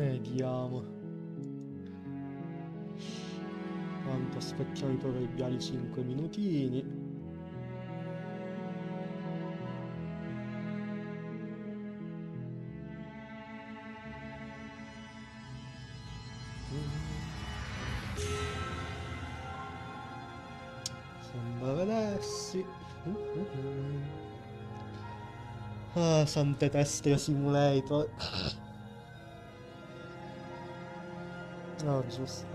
Vediamo. Quanto aspettiamo i proverbiali 5 minutini. Sembra vedersi. Ah, Sante Teste Simulator. No, giusto.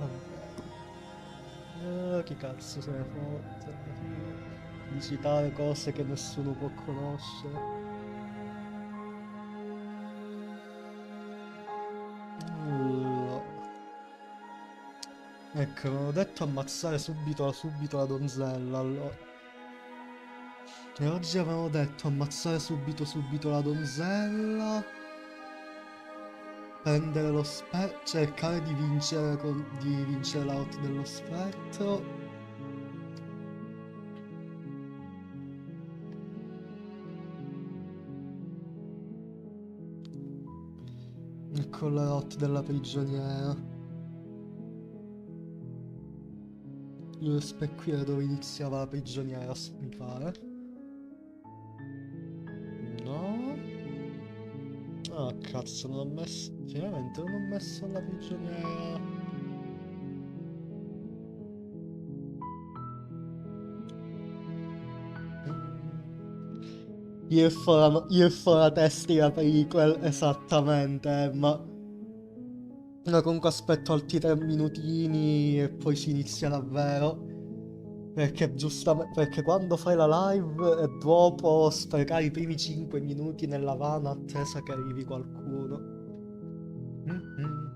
Chi cazzo se ne fotte? Di citare cose che nessuno può conoscere. No. Ecco, non ho detto ammazzare subito la donzella, allora. E oggi avevamo detto ammazzare subito la donzella. Prendere lo spettro, cercare di vincere, di vincere l'out dello spettro. E con la rout della prigioniera. L'USP qui era dove iniziava la prigioniera, mi pare. No. Ah, cazzo, non ho messo... Finalmente non ho messo la prigioniera. Io for la testi prequel, esattamente, ma... No, comunque aspetto altri 3 minutini e poi si inizia davvero. Perché giustamente, perché quando fai la live e dopo sprecare i primi 5 minuti nella vana attesa che arrivi qualcuno. Mhm.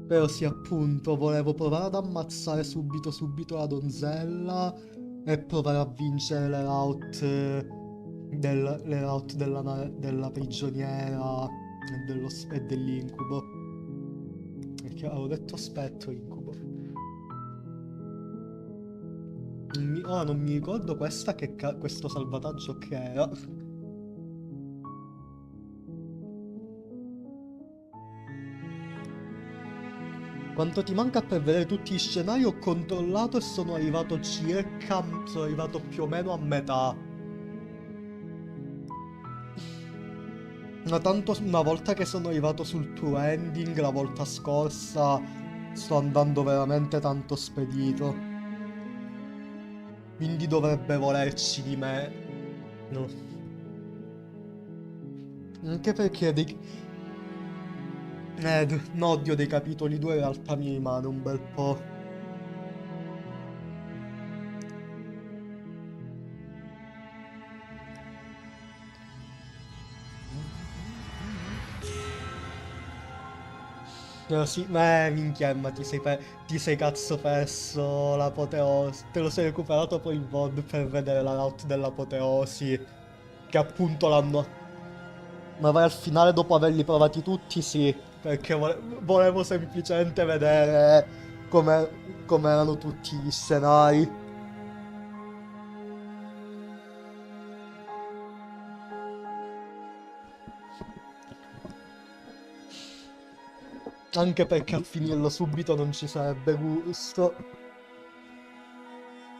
Però sì, appunto, volevo provare ad ammazzare subito la donzella e provare a vincere le rout, le rout della prigioniera e dell'incubo. Perché avevo detto spettro incubo. Non mi ricordo questo salvataggio che era. Quanto ti manca per vedere tutti gli scenari? Ho controllato e sono arrivato circa... Sono arrivato più o meno a metà. Ma tanto una volta che sono arrivato sul tour ending la volta scorsa sto andando veramente tanto spedito. Quindi dovrebbe volerci di me. No. Anche perché Odio dei capitoli 2 in realtà mi rimane un bel po'. Sì, minchia, ma ti sei cazzo perso l'apoteosi. Te lo sei recuperato poi il VOD per vedere la route dell'apoteosi. Che appunto l'hanno... Ma vai al finale dopo averli provati tutti? Sì, perché volevo semplicemente vedere come erano tutti gli scenari. Anche perché a finirlo subito non ci sarebbe gusto.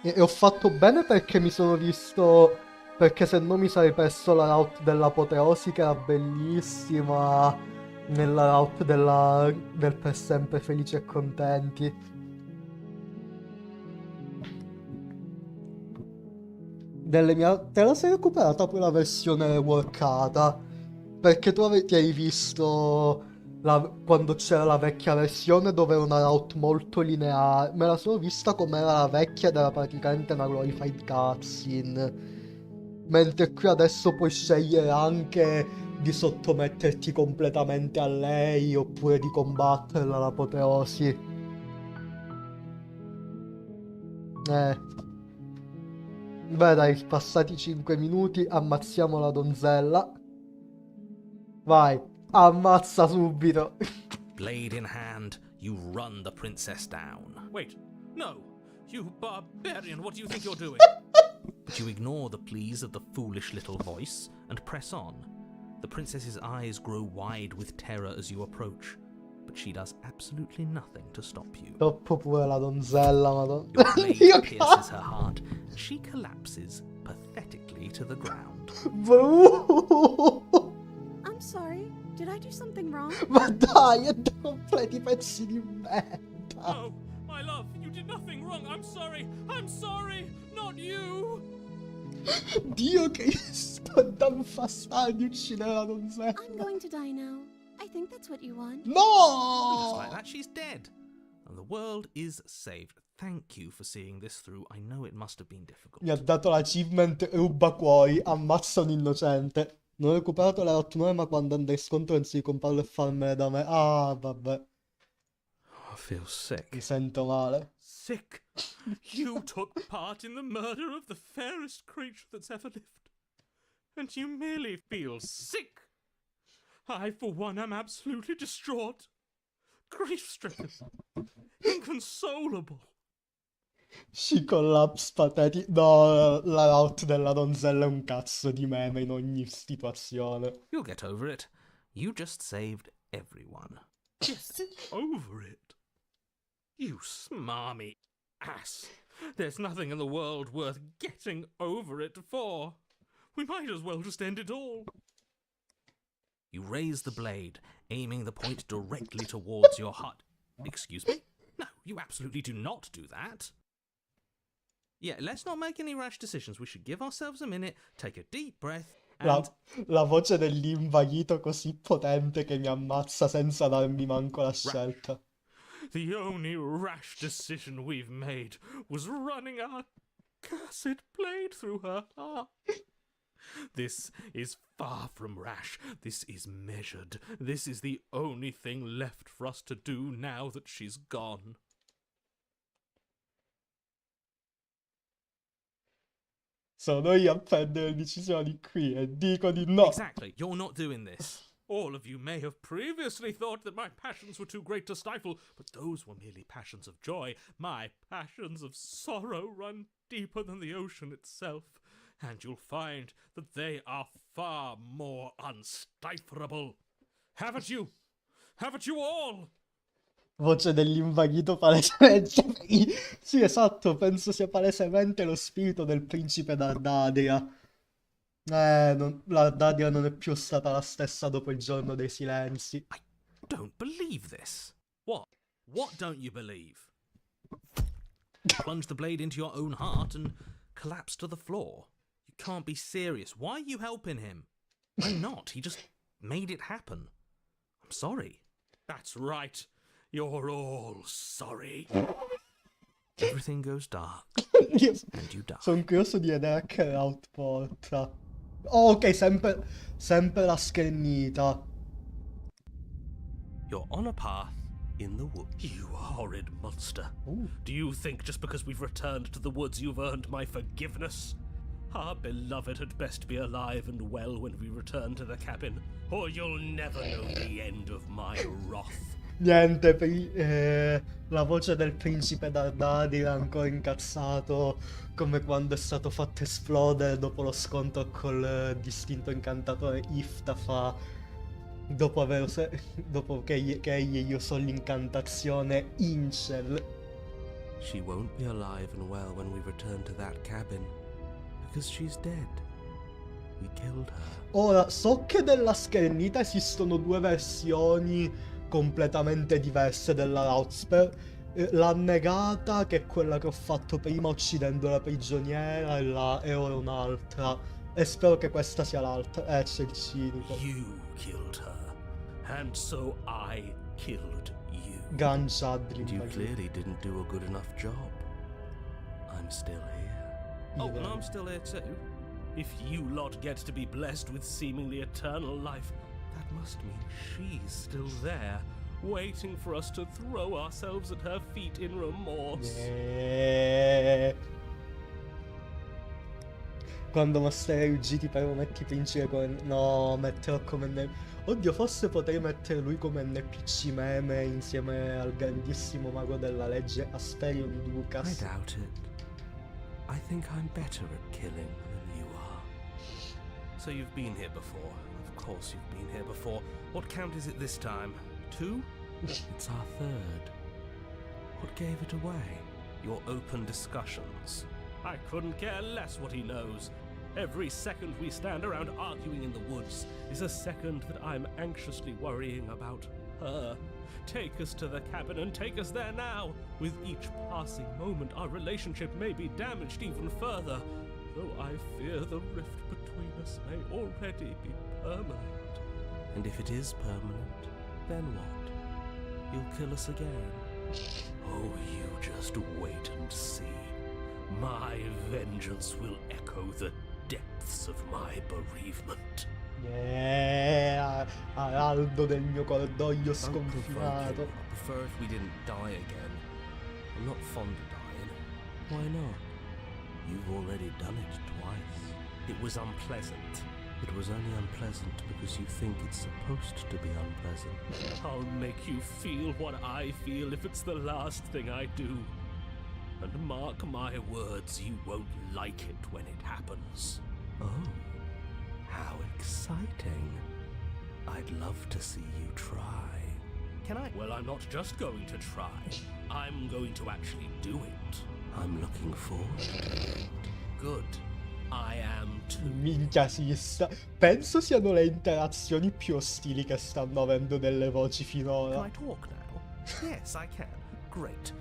E ho fatto bene perché mi sono visto... Perché se no mi sarei perso la route dell'apoteosi che era bellissima. Nella route del per sempre felici e contenti. Te la sei recuperata poi la versione workata? Perché ti hai visto quando c'era la vecchia versione dove era una route molto lineare. Me la sono vista come era la vecchia ed era praticamente una glorified cutscene. Mentre qui adesso puoi scegliere anche di sottometterti completamente a lei oppure di combatterla all'apoteosi. Eh. Beh dai, passati 5 minuti, ammazziamo la donzella. Vai, ammazza subito. Blade in hand, you run the princess down. Wait, no! You barbarian, what do you think you're doing? But you ignore the pleas of the foolish little voice and press on. The princess's eyes grow wide with terror as you approach, but she does absolutely nothing to stop you. Troppo pure la donzella, madonna. Your blade Dio pierces her heart, and she collapses pathetically to the ground. I'm sorry. Did I do something wrong? Ma dai, è da completi pezzi di merda. No, my love, you did nothing wrong. I'm sorry. I'm sorry. Not you. Dio che sto dando fastidio di uccidere la donzella. I'm going to die now. I think that's what you want. Just No! like that, she's dead. And the world is saved. Thank you for seeing this through. I know it must have been difficult. Mi ha dato l'achievement ruba cuori, ammazza un innocente. Non ho recuperato le 8 9, ma quando andai scontro non si ricomparlo e farmele da me. Ah, vabbè, I feel sick. mi sento male. Sick. You took part in the murder of the fairest creature that's ever lived. And you merely feel sick. I, for one, am absolutely distraught. Grief-stricken. Inconsolable. She collapse pathetic. No, la route della donzella è un cazzo di meme in ogni situazione. You'll get over it. You just saved everyone. Get over it. You smarmy ass. There's nothing in the world worth getting over it for. We might as well just end it all. You raise the blade, aiming the point directly towards your heart. Excuse me? No, you absolutely do not do that. Yeah, let's not make any rash decisions. We should give ourselves a minute, take a deep breath, and... La voce dell'invaghito così potente che mi ammazza senza darmi manco la scelta. The only rash decision we've made was running our cursed blade through her heart. This is far from rash. This is measured. This is the only thing left for us to do now that she's gone. Sono io a prendere decisioni qui e dico di no. Exactly, you're not doing this. All of you may have previously thought that my passions were too great to stifle, but those were merely passions of joy. My passions of sorrow run deeper than the ocean itself, and you'll find that they are far more unstiflable. Haven't you? Haven't you all? Voce dell'invaghito palesemente. Sì, esatto, penso sia palesemente lo spirito del principe d'Ardadia. L'Ardadia non è più stata la stessa dopo il giorno dei silenzi. I don't believe this. What? What don't you believe? Plunge the blade into your own heart and collapse to the floor. You can't be serious. Why are you helping him? I'm not. He just made it happen. I'm sorry. That's right. You're all sorry. Everything goes dark Io and you die. sono curioso di vedere a che route porta. Oh, ok, sempre la schernita. You're on a path in the woods. You horrid monster. Ooh. Do you think just because we've returned to the woods you've earned my forgiveness? Our beloved had best be alive and well when we return to the cabin, or you'll never know the end of my wrath. Niente, la voce del principe d'Ardadia era ancora incazzato, come quando è stato fatto esplodere dopo lo scontro col distinto incantatore Iftafa, dopo che egli usò l'incantazione Incel. She won't be alive and well when we return to that cabin, because she's dead. We killed her. Ora, so che della schernita esistono due versioni completamente diverse della Route. L'annegata, che è quella che ho fatto prima uccidendo la prigioniera, e ora un'altra. E spero che questa sia l'altra. C'è il cinico. You killed her, and so I killed you. Ganciadri. You clearly didn't do a good enough job. I'm still here. Oh, and I'm still here too. If you lot get to be blessed with seemingly eternal life, that must mean she's still there, waiting for us to throw ourselves at her feet in remorse. Quando mostrerei ruggiti per metti principe come... No, metterò come... Oddio, forse potrei mettere lui come NPC meme insieme al grandissimo mago della legge Asperio di I Ducas. doubt it. I think I'm better at killing than you are. So you've been here before. Of course you've been here before. What count is it this time? 2? It's our 3rd. What gave it away? Your open discussions. I couldn't care less what he knows. Every second we stand around arguing in the woods is a second that I'm anxiously worrying about her. Take us to the cabin and take us there now. With each passing moment, our relationship may be damaged even further, though I fear the rift between us may already be permanent. And if it is permanent, then what? You'll kill us again? Oh, you just wait and see. My vengeance will echo the depths of my bereavement. Yeah, araldo del mio cordoglio Unprovoking. sconfinato. I prefer if we didn't die again. I'm not fond of dying. Why not? You've already done it twice. It was unpleasant. It was only unpleasant because you think it's supposed to be unpleasant. I'll make you feel what I feel if it's the last thing I do. And mark my words, you won't like it when it happens. Oh, how exciting. I'd love to see you try. Can I? Well, I'm not just going to try. I'm going to actually do it. I'm looking forward to it. Good. I am too. Minchia, penso siano le interazioni più ostili che stanno avendo delle voci Can finora. I talk now? Yes, I can. Great.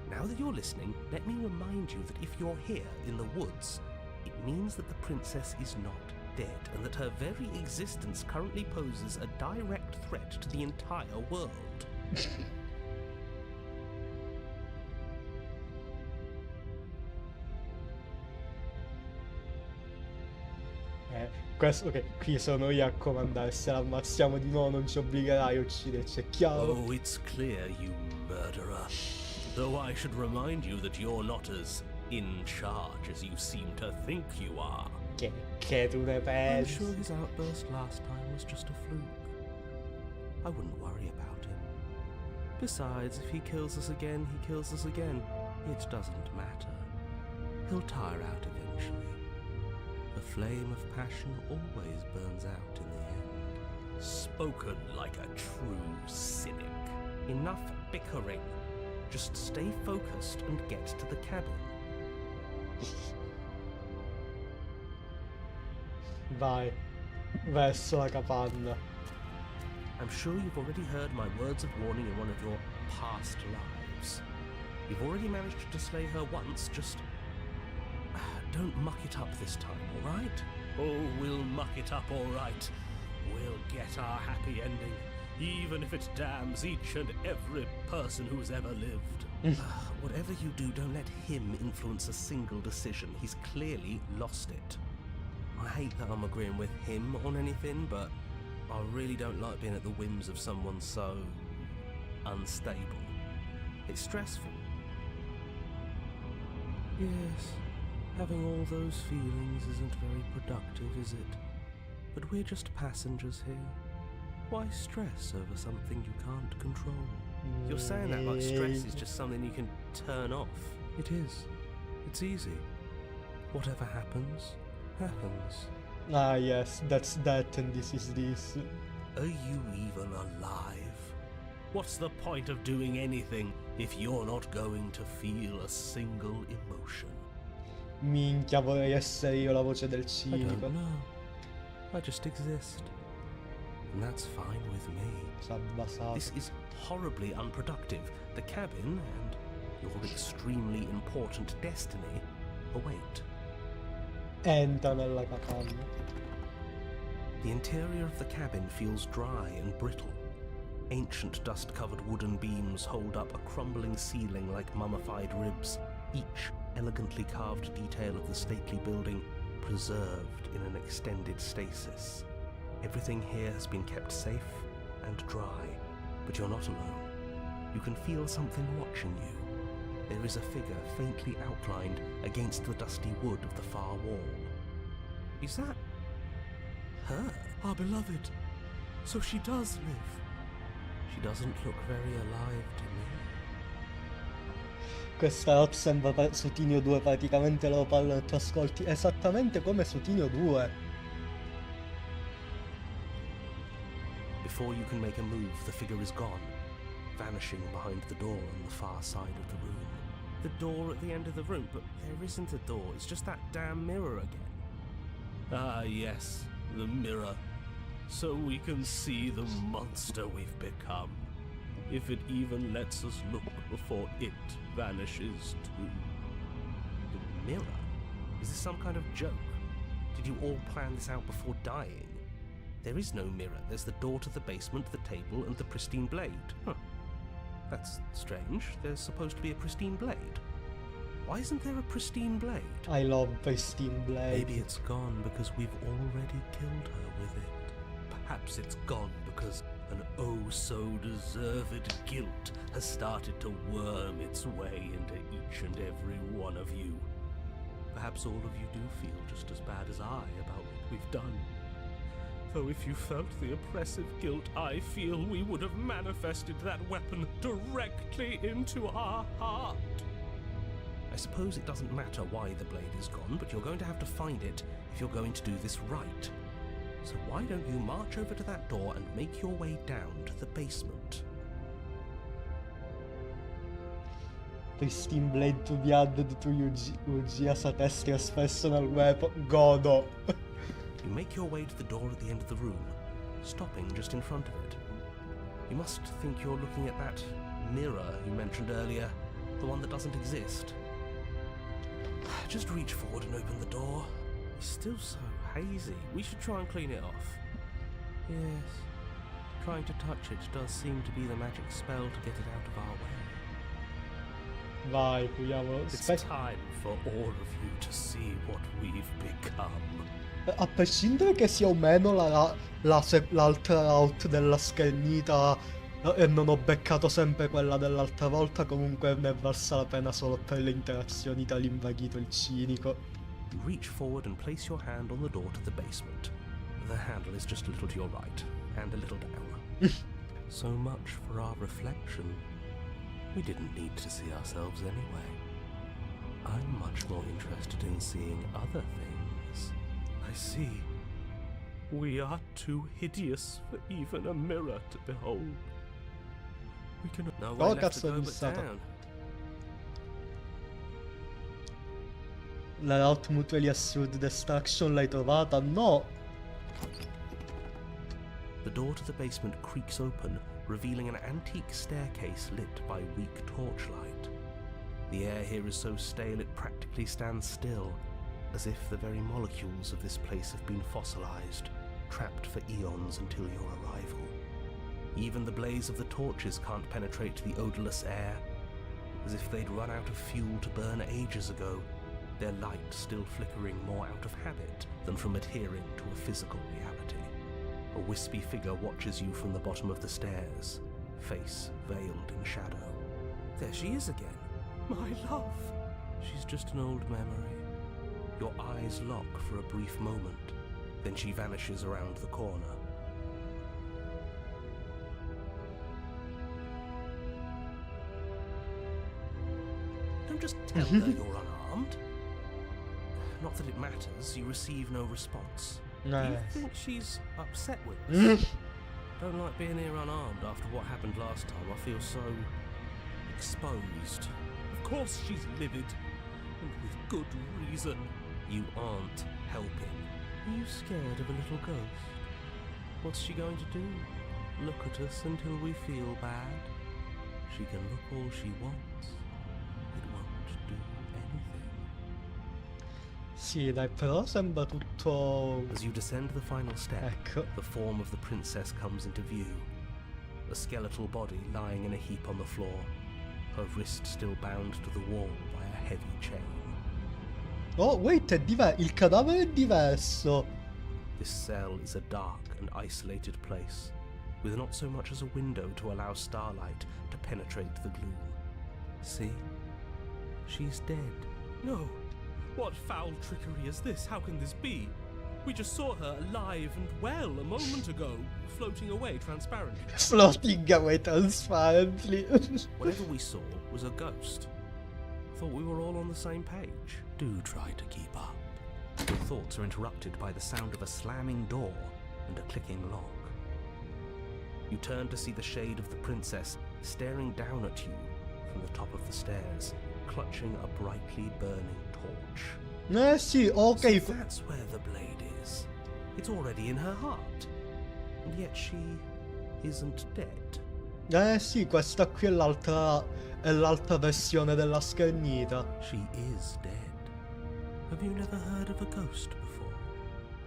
Now that you're listening, let me remind you that if you're here in the woods, it means that the princess is not dead, and that her very existence currently poses a direct threat to the entire world. Questo che qui sono io a comandare, se la ammazziamo di nuovo non ci obbligherai a ucciderci, è chiaro? Oh, it's clear, you murderer. Though I should remind you that you're not as in charge as you seem to think you are. Che tu ne I'm pensi? sure his outburst last time was just a fluke. I wouldn't worry about him. Besides, if he kills us again, he kills us again. It doesn't matter. He'll tire out eventually. The flame of passion always burns out in the end. Spoken like a true cynic. Enough bickering. Just stay focused and get to the cabin. Vai, verso la capanna. I'm sure you've already heard my words of warning in one of your past lives. You've already managed to slay her once, just don't muck it up this time, alright? Oh, we'll muck it up all right. We'll get our happy ending, even if it damns each and every person who's ever lived. Whatever you do, don't let him influence a single decision. He's clearly lost it. I hate that I'm agreeing with him on anything, but I really don't like being at the whims of someone so unstable. It's stressful. Yes, having all those feelings isn't very productive, is it? But we're just passengers here. Why stress over something you can't control? You're saying that like stress is just something you can turn off. It is. It's easy. Whatever happens, happens. Ah yes, that's that and this is this. Are you even alive? What's the point of doing anything if you're not going to feel a single emotion? Minchia, vorrei essere io la voce del I don't cinico. know. I just exist. And that's fine with me. S'abbasato. This is horribly unproductive. The cabin and your extremely important destiny await. Entra nella capanna. The interior of the cabin feels dry and brittle. Ancient dust-covered wooden beams hold up a crumbling ceiling like mummified ribs, each elegantly carved detail of the stately building preserved in an extended stasis. Everything here has been kept safe and dry, but you're not alone. You can feel something watching you. There is a figure faintly outlined against the dusty wood of the far wall. Is that her? Our beloved. So she does live. She doesn't look very alive to me. Questa robe sembra su Tinio 2, praticamente loro parlano e tu ascolti esattamente come su Tinio 2. Before you can make a move, the figure is gone, vanishing behind the door on the far side of the room. The door at the end of the room, but there isn't a door, it's just that damn mirror again. Ah yes, the mirror. So we can see the monster we've become. If it even lets us look before it vanishes too. The mirror? Is this some kind of joke? Did you all plan this out before dying? There is no mirror. There's the door to the basement, the table, and the pristine blade. Huh. That's strange. There's supposed to be a pristine blade. Why isn't there a pristine blade? I love pristine blade. Maybe it's gone because we've already killed her with it. Perhaps it's gone because an oh-so-deserved guilt has started to worm its way into each and every one of you. Perhaps all of you do feel just as bad as I about what we've done. Though if you felt the oppressive guilt I feel, we would have manifested that weapon directly into our heart. I suppose it doesn't matter why the blade is gone, but you're going to have to find it if you're going to do this right. So why don't you march over to that door and make your way down to the basement? Pristine blade to be added to UG as a test as personal weapon. Godo. You make your way to the door at the end of the room, stopping just in front of it. You must think you're looking at that mirror you mentioned earlier, the one that doesn't exist. Just reach forward and open the door. It's still so hazy. We should try and clean it off. Yes, trying to touch it does seem to be the magic spell to get it out of our way. Vai, proviamo. It's time for all of you to see what we've become. A prescindere che sia o meno l'altra route della schermita e non ho beccato sempre quella dell'altra volta, comunque ne è valsa la pena solo per le interazioni tra l'invaghito e il cinico. You reach forward and place your hand on the door to the basement. The handle is just a little to your right, and a little down. So much for our reflection. We didn't need to see ourselves anyway. I'm much more interested in seeing other things. I see. We are too hideous for even a mirror to behold. We can no way left to go but down. La route mutually assured destruction l'hai trovata? No! The door to the basement creaks open, revealing an antique staircase lit by weak torchlight. The air here is so stale it practically stands still, as if the very molecules of this place have been fossilized, trapped for eons until your arrival. Even the blaze of the torches can't penetrate the odorless air, as if they'd run out of fuel to burn ages ago, their light still flickering more out of habit than from adhering to a physical reality. A wispy figure watches you from the bottom of the stairs, face veiled in shadow. There she is again. My love! She's just an old memory. Your eyes lock for a brief moment, then she vanishes around the corner. Don't just tell her you're unarmed. Not that it matters, you receive no response. No. Do you think she's upset with us? Don't like being here unarmed after what happened last time. I feel so exposed. Of course she's livid, and with good reason. You aren't helping. Are you scared of a little ghost? What's she going to do? Look at us until we feel bad? She can look all she wants. It won't do anything. Sì, dai, però sembra tutto... As you descend the final step, Ecco. the form of the princess comes into view. A skeletal body lying in a heap on the floor, her wrist still bound to the wall by a heavy chain. Oh, wait, il cadavere è diverso. This cell is a dark and isolated place, with not so much as a window to allow starlight to penetrate the gloom. See? She's dead. No! What foul trickery is this? How can this be? We just saw her alive and well a moment ago, floating away transparently. Floating away transparently. Whatever we saw was a ghost. Thought we were all on the same page. Do try to keep up. Your thoughts are interrupted by the sound of a slamming door and a clicking lock. You turn to see the shade of the princess staring down at you from the top of the stairs, clutching a brightly burning torch. Eh sì, ok. So that's where the blade is. It's already in her heart. And yet she isn't dead. Eh sì, questa qui è l'altra versione della schernita. She is dead. Have you never heard of a ghost before?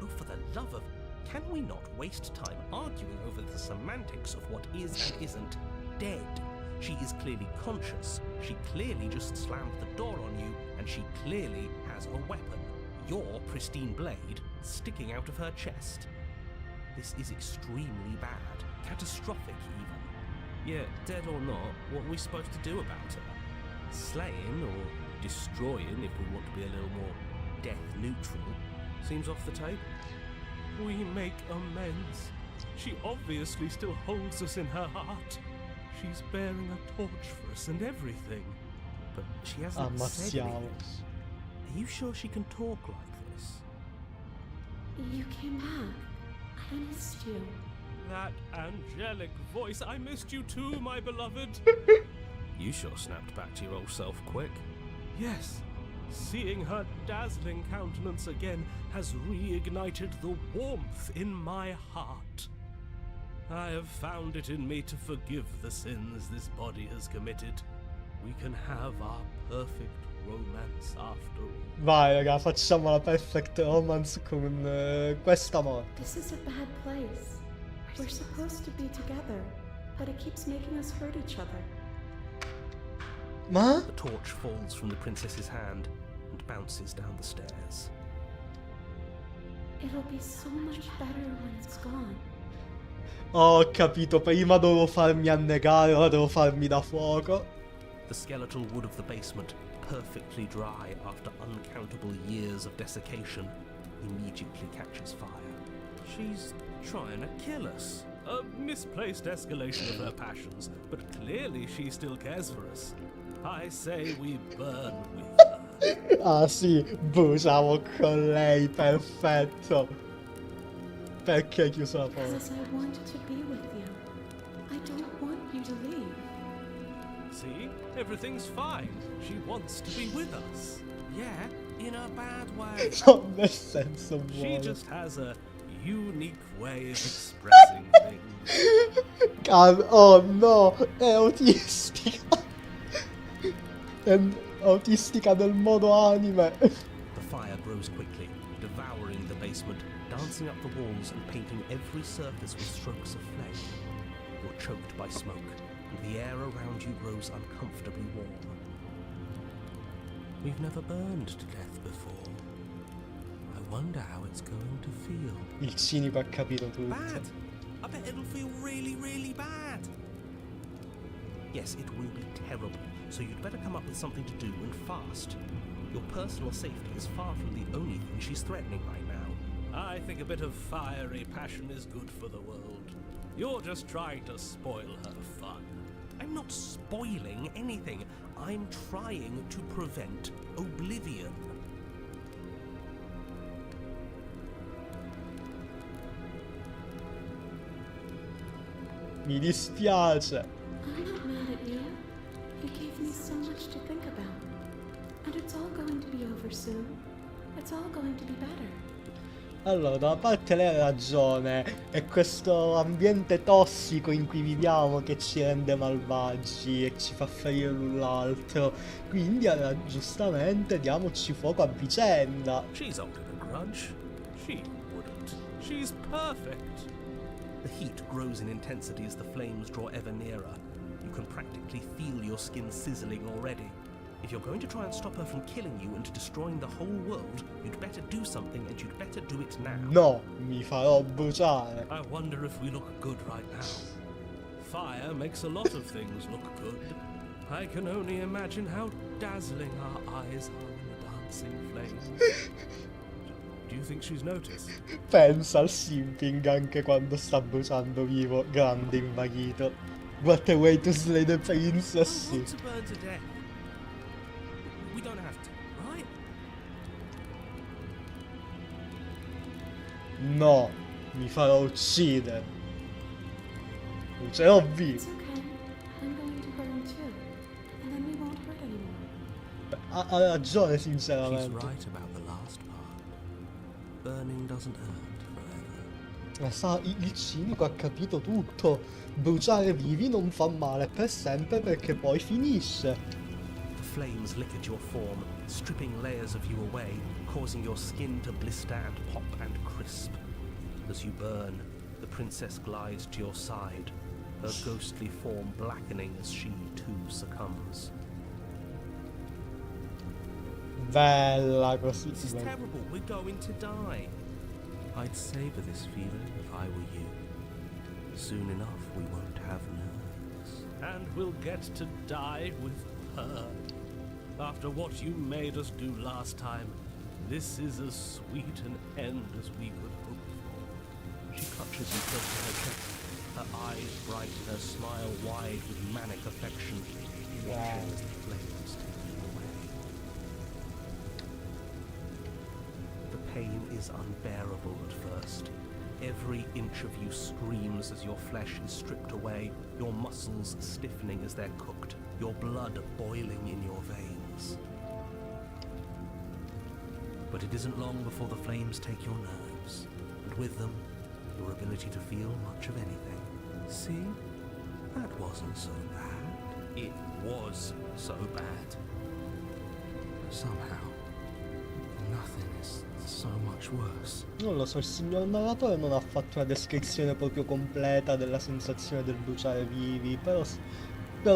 Oh, for the love of... Can we not waste time arguing over the semantics of what is and isn't dead? She is clearly conscious. She clearly just slammed the door on you, and she clearly has a weapon. Your pristine blade sticking out of her chest. This is extremely bad. Catastrophic, even. Yeah, dead or not, what are we supposed to do about her? Slaying or destroying, if we want to be a little more death neutral, seems off the table. We make amends. She obviously still holds us in her heart. She's bearing a torch for us and everything. But she hasn't said Ammazziamo. anything. Are you sure she can talk like this? You came back. I missed you. That angelic voice. I missed you too, my beloved. You sure snapped back to your old self quick. Yes, seeing her dazzling countenance again has reignited the warmth in my heart. I have found it in me to forgive the sins this body has committed. We can have our perfect romance after all. Vai raga, facciamo la perfect romance con questa morte. This is a bad place. We're supposed to be together, but it keeps making us hurt each other. Ma? The torch falls from the princess's hand and bounces down the stairs. It'll be so much better when it's gone. Ho capito, prima dovevo farmi annegare, ora devo farmi da fuoco. The skeletal wood of the basement, perfectly dry after uncountable years of desiccation, immediately catches fire. She's trying to kill us. A misplaced escalation of her passions, but clearly she still cares for us. I say we burn with her. Ah sì, bruciamo con lei, perfetto. Perché hai chiuso la porta? Because I want to be with you. I don't want you to leave. See? Everything's fine. She wants to be with us. Yeah, in a bad way. No, nel senso She buono. just has a unique way of expressing things. Oh no, è autistica. È autistica del modo anime. The fire grows quickly, devouring the basement, dancing up the walls and painting every surface with strokes of flame. You're choked by smoke, and the air around you grows uncomfortably warm. We've never burned to death before. I wonder how it's going to feel. Il cinico ha capito tutto. Bad! I bet it'll feel really, really bad. Yes, it will be terrible, so you'd better come up with something to do and fast. Your personal safety is far from the only thing she's threatening right now. I think a bit of fiery passion is good for the world. You're just trying to spoil her fun. I'm not spoiling anything. I'm trying to prevent oblivion. Mi dispiace. I'm not mad at you. You gave me so much to think about. And it's all going to be over soon. It's all going to be better. Allora, da una parte lei ha ragione, è questo ambiente tossico in cui viviamo che ci rende malvagi e ci fa ferire l'un l'altro. Quindi, giustamente, diamoci fuoco a vicenda. She's holding a grudge. She wouldn't. She's perfect. The heat grows in intensity as the flames draw ever nearer. You can practically feel your skin sizzling already. If you're going to try and stop her from killing you and destroying the whole world, you'd better do something and you'd better do it now. No, mi farò bruciare. I wonder if we look good right now. Fire makes a lot of things look good. I can only imagine how dazzling our eyes are in the dancing flames. Do you think she's noticed? Pensa al simping anche quando sta bruciando vivo, grande invaghito. What a way to slay the princess. I want to burn to death. We don't have to, right? No, mi farò uccidere. Ce l'ho vi. It's okay. I'm going to burn too. And then we won't hurt anymore. Ha ragione, She's sinceramente. right about the last part. Burning doesn't hurt forever. Sa, il cinico ha capito tutto. Bruciare vivi non fa male per sempre perché poi finisce. The flames lick at your form, stripping layers of you away, causing your skin to blister and pop and crisp. As you burn, the princess glides to your side, her ghostly form blackening as she too succumbs. Bella così. This is terrible, we're going to die. I'd savor this feeling if I were you. Soon enough we won't have nerves. And we'll get to die with her. After what you made us do last time, this is as sweet an end as we could hope for. She clutches you close to her chest, her eyes bright, her smile wide with manic affection, watching as the flames take you away. The pain is unbearable at first. Every inch of you screams as your flesh is stripped away, your muscles stiffening as they're cooked, your blood boiling in your veins. But it isn't long before the flames take your nerves, and with them, your ability to feel much of anything. See? That wasn't so bad. It was so bad. Somehow, nothing is so much worse. Non lo so, il signor narratore non ha fatto una descrizione proprio completa della sensazione del bruciare vivi, però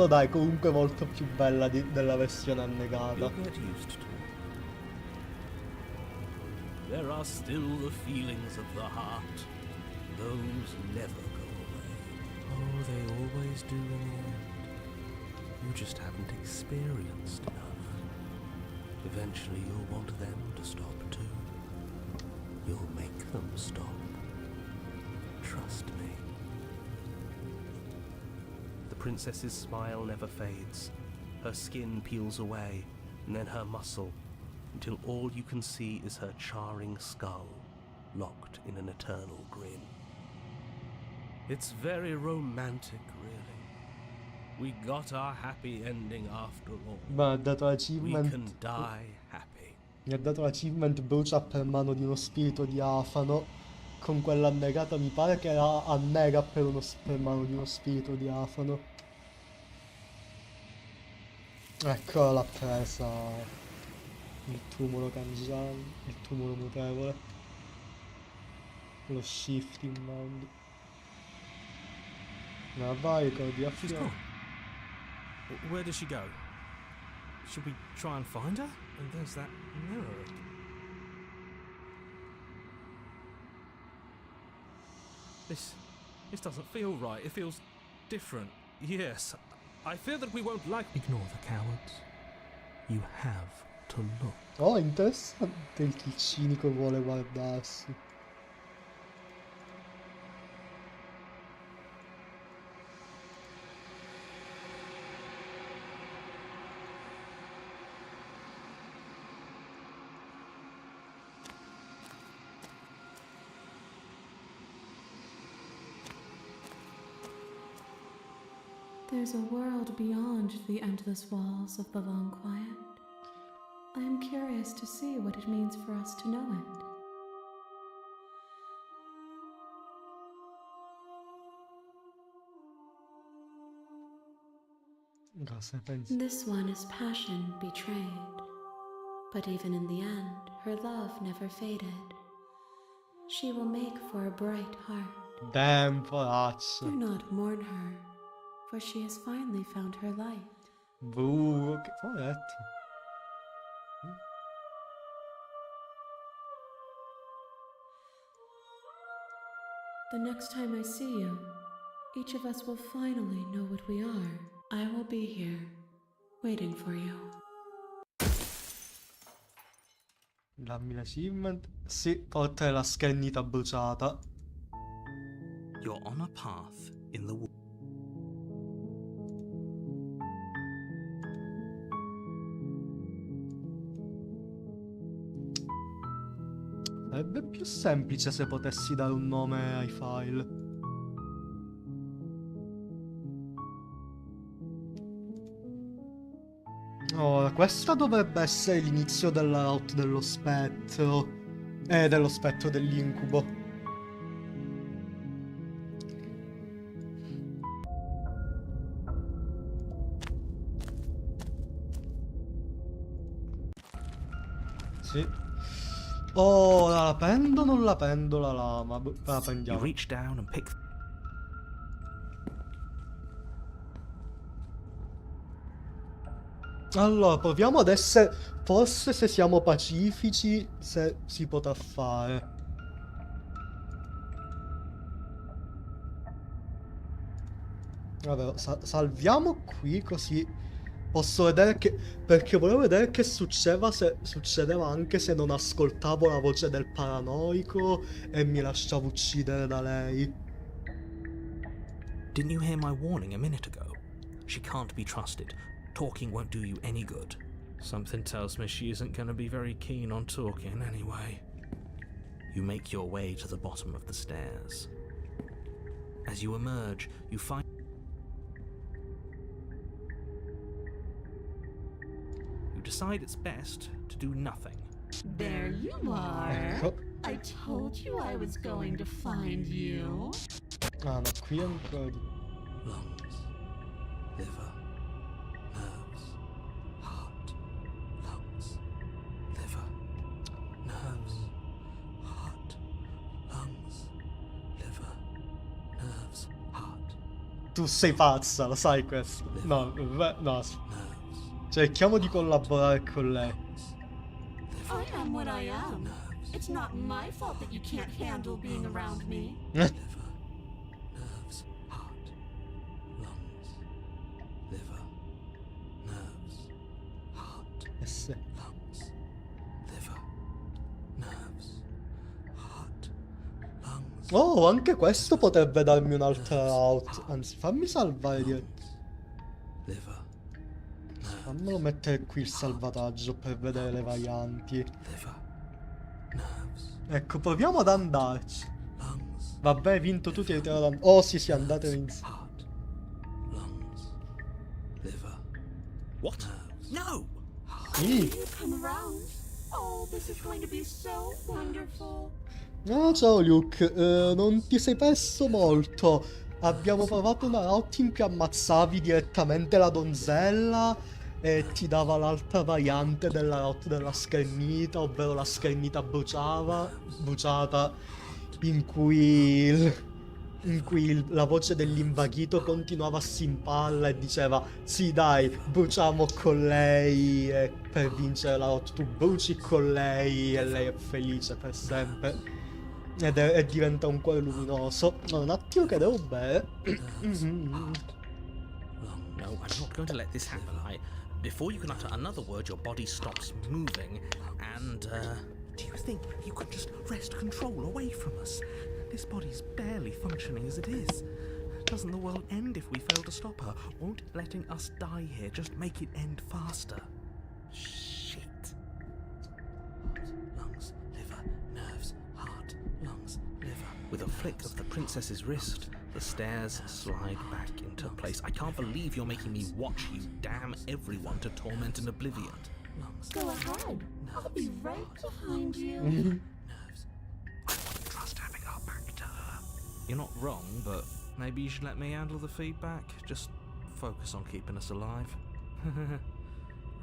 dai, comunque molto più bella della versione annegata. You'll get used to it. There are still the feelings of the heart. Those never go away. Oh, they always do in the end. You just haven't experienced enough. Eventually you'll want them to stop too. You'll make them stop. Trust me. The princess's smile never fades. Her skin peels away, and then her muscle, until all you can see is her charring skull, locked in an eternal grin. It's very romantic, really. We got our happy ending after all. Ma ha dato We l'achievement. can die happy. Mi ha dato l'achievement brucia per mano di uno spirito diafano. Con quella annegata mi pare che era annega per mano di uno spirito diafano. Ecco l'ha presa. Il tumulo cangiale, il tumulo mutevole. Lo shifting mound. Ma vai, ricordi a She's gone. Where does she go? Should we try and find her? And there's that mirror. This doesn't feel right. It feels different. Yes, I fear that we won't like. Ignore the cowards. You have to look. Oh, interessante il cinico vuole guardarsi. There's a world beyond the endless walls of the long quiet. I am curious to see what it means for us to know it. Cosa pensi? This one is passion betrayed. But even in the end, her love never faded. She will make for a bright heart. Damn, poraccio. Do not mourn her, for she has finally found her light. Che poveretto. The next time I see you, each of us will finally know what we are. I will be here, waiting for you. Dammi l'achievement. Sì, porta la schernita bruciata. You're on a path in the woods. Sarebbe più semplice se potessi dare un nome ai file. Ora, questa dovrebbe essere l'inizio della route dello spettro. Dello spettro dell'incubo. Sì. Ora, la prendo o non la prendo la lama? La You prendiamo. reach down and pick. Allora, proviamo ad essere... Forse se siamo pacifici, se si potrà fare. Vabbè, salviamo qui così posso vedere che... Perché volevo vedere che succedeva anche se non ascoltavo la voce del paranoico e mi lasciavo uccidere da lei. Didn't you hear my warning a minute ago? She can't be trusted. Talking won't do you any good. Something tells me she isn't going to be very keen on talking anyway. You make your way to the bottom of the stairs. As you emerge, you find... You decide it's best to do nothing. There you are. Ecco. I told you I was going to find you. Ah, no, qui ancora... Lungs, liver, nerves, heart, lungs, liver, nerves, heart, lungs, liver, nerves, heart, Tu sei pazza, lo sai questo? No, no, nerves, cerchiamo di collaborare con lei. I am what I am. It's not my fault that you can't handle being around me. liver, nerves, heart, lungs, liver, nerves, heart, Sì. lungs, liver, nerves, heart, lungs, Oh, anche questo potrebbe darmi un'altra route. Anzi, fammi salvare direttamente. liver, Fammelo mettere qui il salvataggio per vedere le varianti. liver, nerves, Ecco, proviamo ad andarci. lungs, Vabbè, hai vinto tu, ti ritiro da... Oh, sì, andate insieme. heart, lungs, liver. What? No! Sì. You come around. Oh, this is going to be so wonderful. No, ciao Luke, non ti sei perso molto. Abbiamo provato una route in cui ammazzavi direttamente la donzella e ti dava l'altra variante della route della schermita, ovvero la schermita bruciata, in cui la voce dell'invaghito continuava a simparla e diceva sì dai, bruciamo con lei e per vincere la route tu bruci con lei e lei è felice per sempre. E diventa un cuore luminoso. No, un attimo che devo bere. No, I'm not going to let this happen. Before you can utter another word, your body stops moving, and, do you think you could just wrest control away from us? This body's barely functioning as it is. Doesn't the world end if we fail to stop her? Won't letting us die here just make it end faster? Shit. Lungs, liver, nerves, heart, lungs, liver. With a flick of the princess's wrist, the stairs slide back into place. I can't believe you're making me watch you damn everyone to torment and oblivion. Lungs, Go ahead. I'll be right behind you. nerves. I wouldn't trust having our back to her. You're not wrong, but maybe you should let me handle the feedback. Just focus on keeping us alive.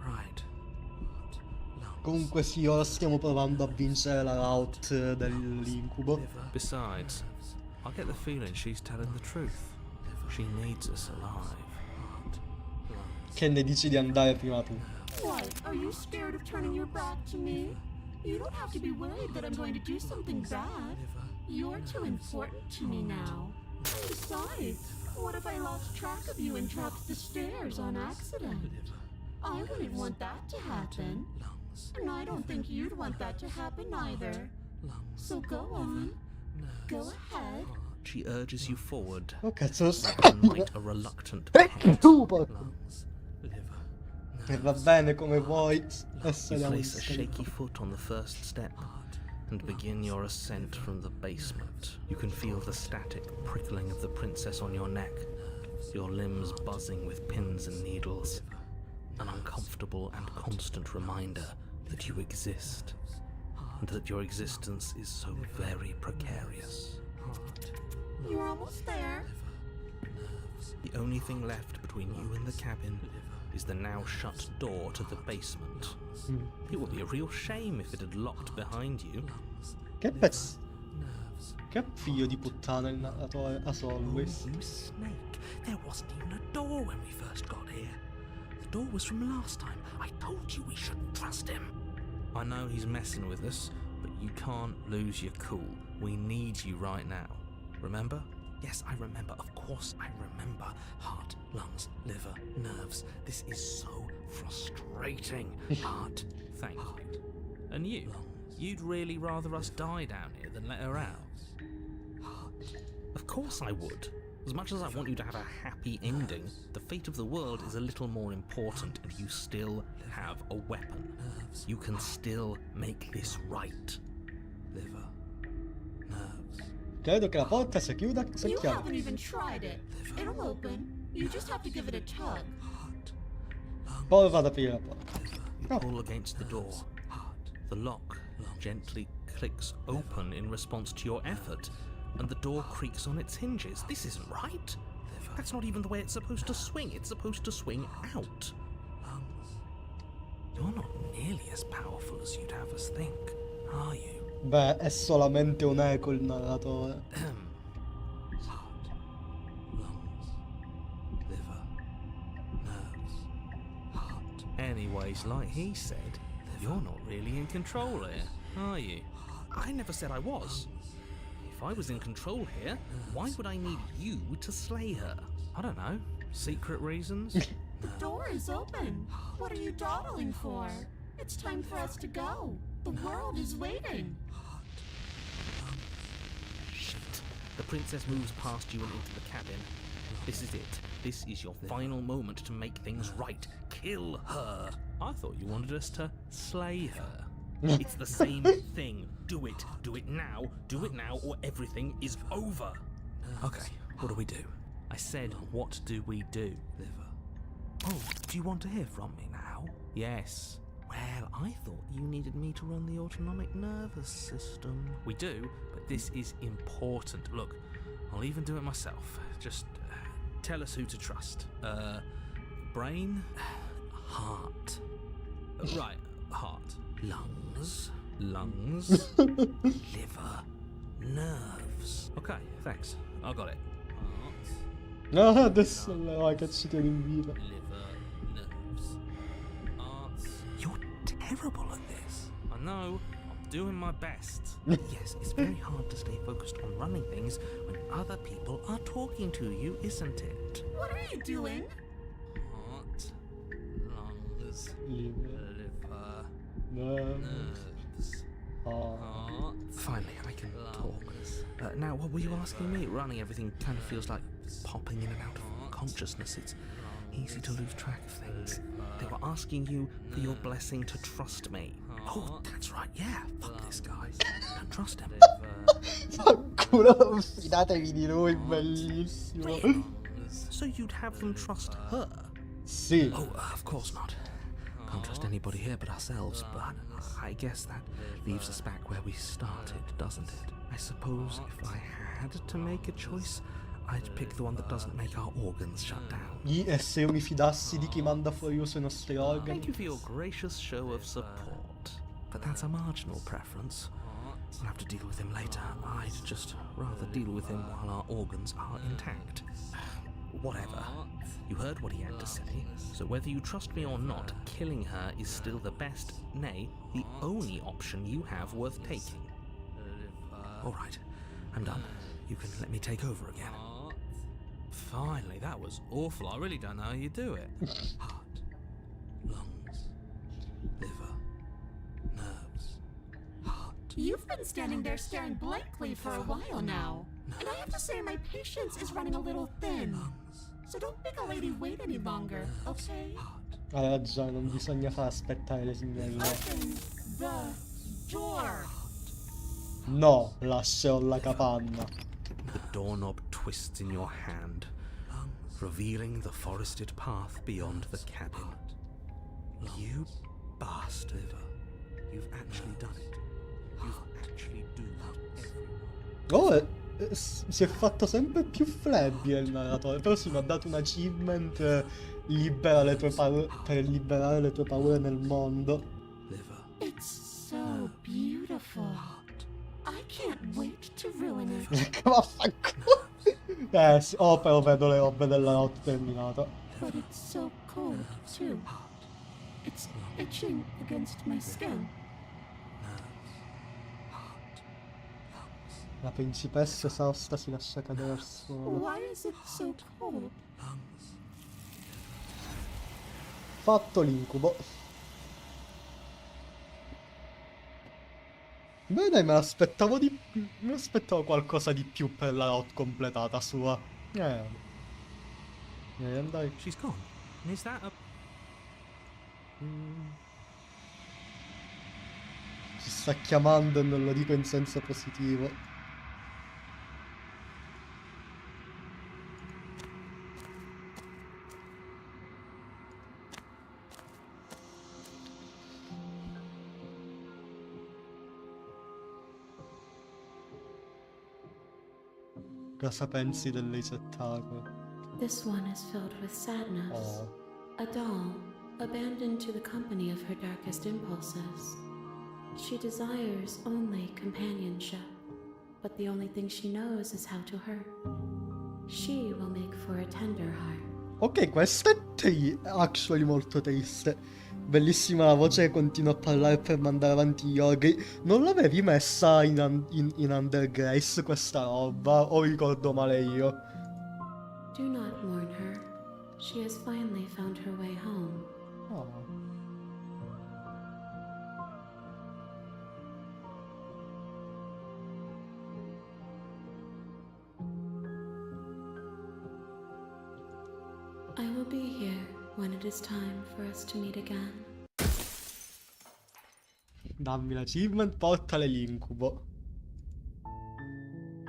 Right. Comunque sì, ora stiamo provando a vincere la route dell'incubo. Besides, I get the feeling she's telling the truth. She needs us alive. Che ne dici di andare prima tu? What? Are you scared of turning your back to me? You don't have to be worried that I'm going to do something bad. You're too important to me now. Besides, what if I lost track of you and dropped the stairs on accident? I wouldn't want that to happen. And I don't think you'd want that to happen either. So go on. Go ahead. She urges you forward. Oh cazzo, Like a reluctant pet. tu porco. Lungs, liver, E va bene come vuoi. Adesso You andiamo in place a scala. shaky foot on the first step and begin your ascent from the basement. You can feel the static prickling of the princess on your neck, your limbs buzzing with pins and needles. an uncomfortable and constant reminder that you exist, and that your existence is so very precarious. You're almost there. The only thing left between you and the cabin is the now shut door to the basement. It would be a real shame if it had locked behind you. Che pezzo. Che figlio di puttana il narratore, as always. You snake. There wasn't even a door when we first got here. The door was from last time. I told you we shouldn't trust him. I know he's messing with us, but you can't lose your cool. We need you right now. Remember? Yes, I remember. Of course I remember. Heart, lungs, liver, nerves. This is so frustrating. Heart. Thank you. And you? You'd really rather us die down here than let her out? Of course I would. As much as I want you to have a happy ending, the fate of the world is a little more important, and you still have a weapon. You can still make this right. Liver. Nerves. Credo che la porta si chiuda, si You chiama. haven't even tried it. It'll open. You just have to give it a tug. Poi vado ad aprire la porta. You pull against the door. The lock gently clicks open in response to your effort, and the door creaks on its hinges. This isn't right. That's not even the way it's supposed to swing. It's supposed to swing out. You're not nearly as powerful as you'd have us think, are you? Beh, è solamente un eco il narratore. Heart, lungs, liver, nerves, heart. Anyways, like he said, you're not really in control here, are you? I never said I was. If I was in control here, why would I need you to slay her? I don't know. Secret reasons? The door is open. What are you dawdling for? It's time for us to go. The world is waiting. Shit. The princess moves past you and into the cabin. This is it. This is your final moment to make things right. Kill her. I thought you wanted us to slay her. It's the same thing. Do it. Do it now. Do it now, or everything is over. Okay, what do we do? I said, what do we do? Oh, do you want to hear from me now? Yes. Well, I thought you needed me to run the autonomic nervous system. We do, but this is important. Look, I'll even do it myself. Just tell us who to trust. Brain? Heart. Right, heart. Lungs. Liver. Nerves. Okay, thanks. I got it. Heart. Ah, adesso la che ci tiene in vita. Liver, nerves, arts. You're terrible at this. I know. I'm doing my best. Yes, it's very hard to stay focused on running things when other people are talking to you, isn't it? What are you doing? Heart, lungs, Liver, liver, nerves, nerves, heart. Finally, I can talk. Now, what were you asking me? Running everything kind of feels like popping in and out of consciousness. It's easy to lose track of things. They were asking you for your blessing to trust me. Oh, that's right, yeah. Fuck this guy. Don't trust him. Fanculo, fidatevi di lui, bellissimo. So you'd have them trust her? Sì. Oh, of course not. Can't trust anybody here but ourselves, but I guess that leaves us back where we started, doesn't it? I suppose if I had to make a choice, I'd pick the one that doesn't make our organs shut down. E se io mi fidassi di chi manda fuori uso i nostri Thank organi? you for your gracious show of support, but that's a marginal preference. We'll have to deal with him later. I'd just rather deal with him while our organs are intact. Whatever. You heard what he had to say, so whether you trust me or not, killing her is still the best, nay, the only option you have worth taking. Alright, I'm done. You can let me take over again. Finally, that was awful. I really don't know how you do it. Heart, lungs, liver, nerves, heart. You've been standing there staring blankly for a while now. And I have to say my patience is running a little thin. So don't make a lady wait any longer, okay? Hai ragione, non bisogna far aspettare le signorine. Open the door. No, lascerò la capanna. The doorknob twists in your hand, revealing the forested path beyond the cabin. You bastard. You've actually done it. You've actually doomed everyone. Oh, si è fatto sempre più flabby il narratore. Però sì, mi ha dato un achievement libera le tue per liberare le tue paure nel mondo. Liver. It's so beautiful. I can't wait to ruin it. Che vaffanculo. Sì. Oh, però vedo le robe della notte terminata. But it's so cold, too. It's itching against my skin. La principessa esausta si lascia cadere al suolo. Why is it so cold? Fatto l'incubo. Beh, dai, me l'aspettavo qualcosa di più per la route completata sua. Dai. She's gone. Is that a... Ci sta chiamando e non lo dico in senso positivo. Cosa pensi del laser-tag? This one is filled with sadness. Oh. A doll, abandoned to the company of her darkest impulses. She desires only companionship, but the only thing she knows is how to hurt. She will make for a tender heart. Ok, questo è actually molto triste. Bellissima la voce che continua a parlare per mandare avanti gli ogri. Non l'avevi messa in Under Grace questa roba? O ricordo male io? Do not mourn her. She has finally found her way home. Oh. I will be here when it is time for us to meet again. Dammi l'achievement, portale l'incubo.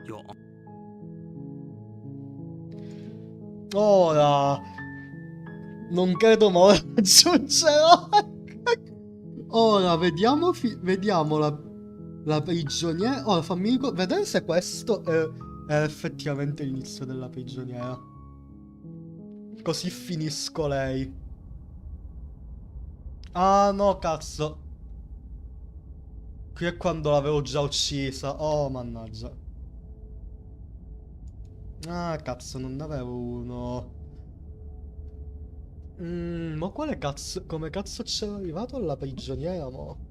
You're on. Ora non credo ma ora raggiungerò. Ora vediamo la prigioniera. Ora fammi vedere se questo è effettivamente l'inizio della prigioniera. Così finisco lei. Ah no, cazzo. Qui è quando l'avevo già uccisa. Oh mannaggia. Ah, cazzo, non ne avevo uno. Ma quale cazzo... Come cazzo c'ero arrivato alla prigioniera, mo?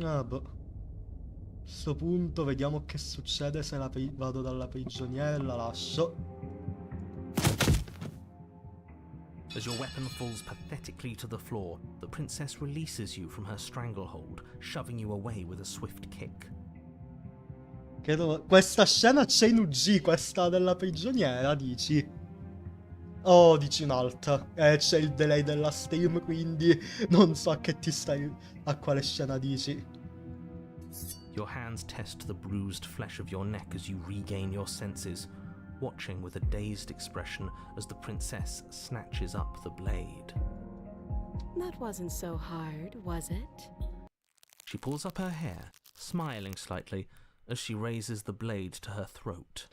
Ah, boh. A questo punto vediamo che succede se vado dalla prigioniera e la lascio. As your weapon falls pathetically to the floor, the princess releases you from her stranglehold, shoving you away with a swift kick. Questa scena c'è in UG, questa della prigioniera, dici? Oh, dici un'altra. C'è il delay della stream, quindi non so a quale scena dici. Your hands test the bruised flesh of your neck as you regain your senses, watching with a dazed expression as the princess snatches up the blade. That wasn't so hard, was it? She pulls up her hair, smiling slightly, as she raises the blade to her throat.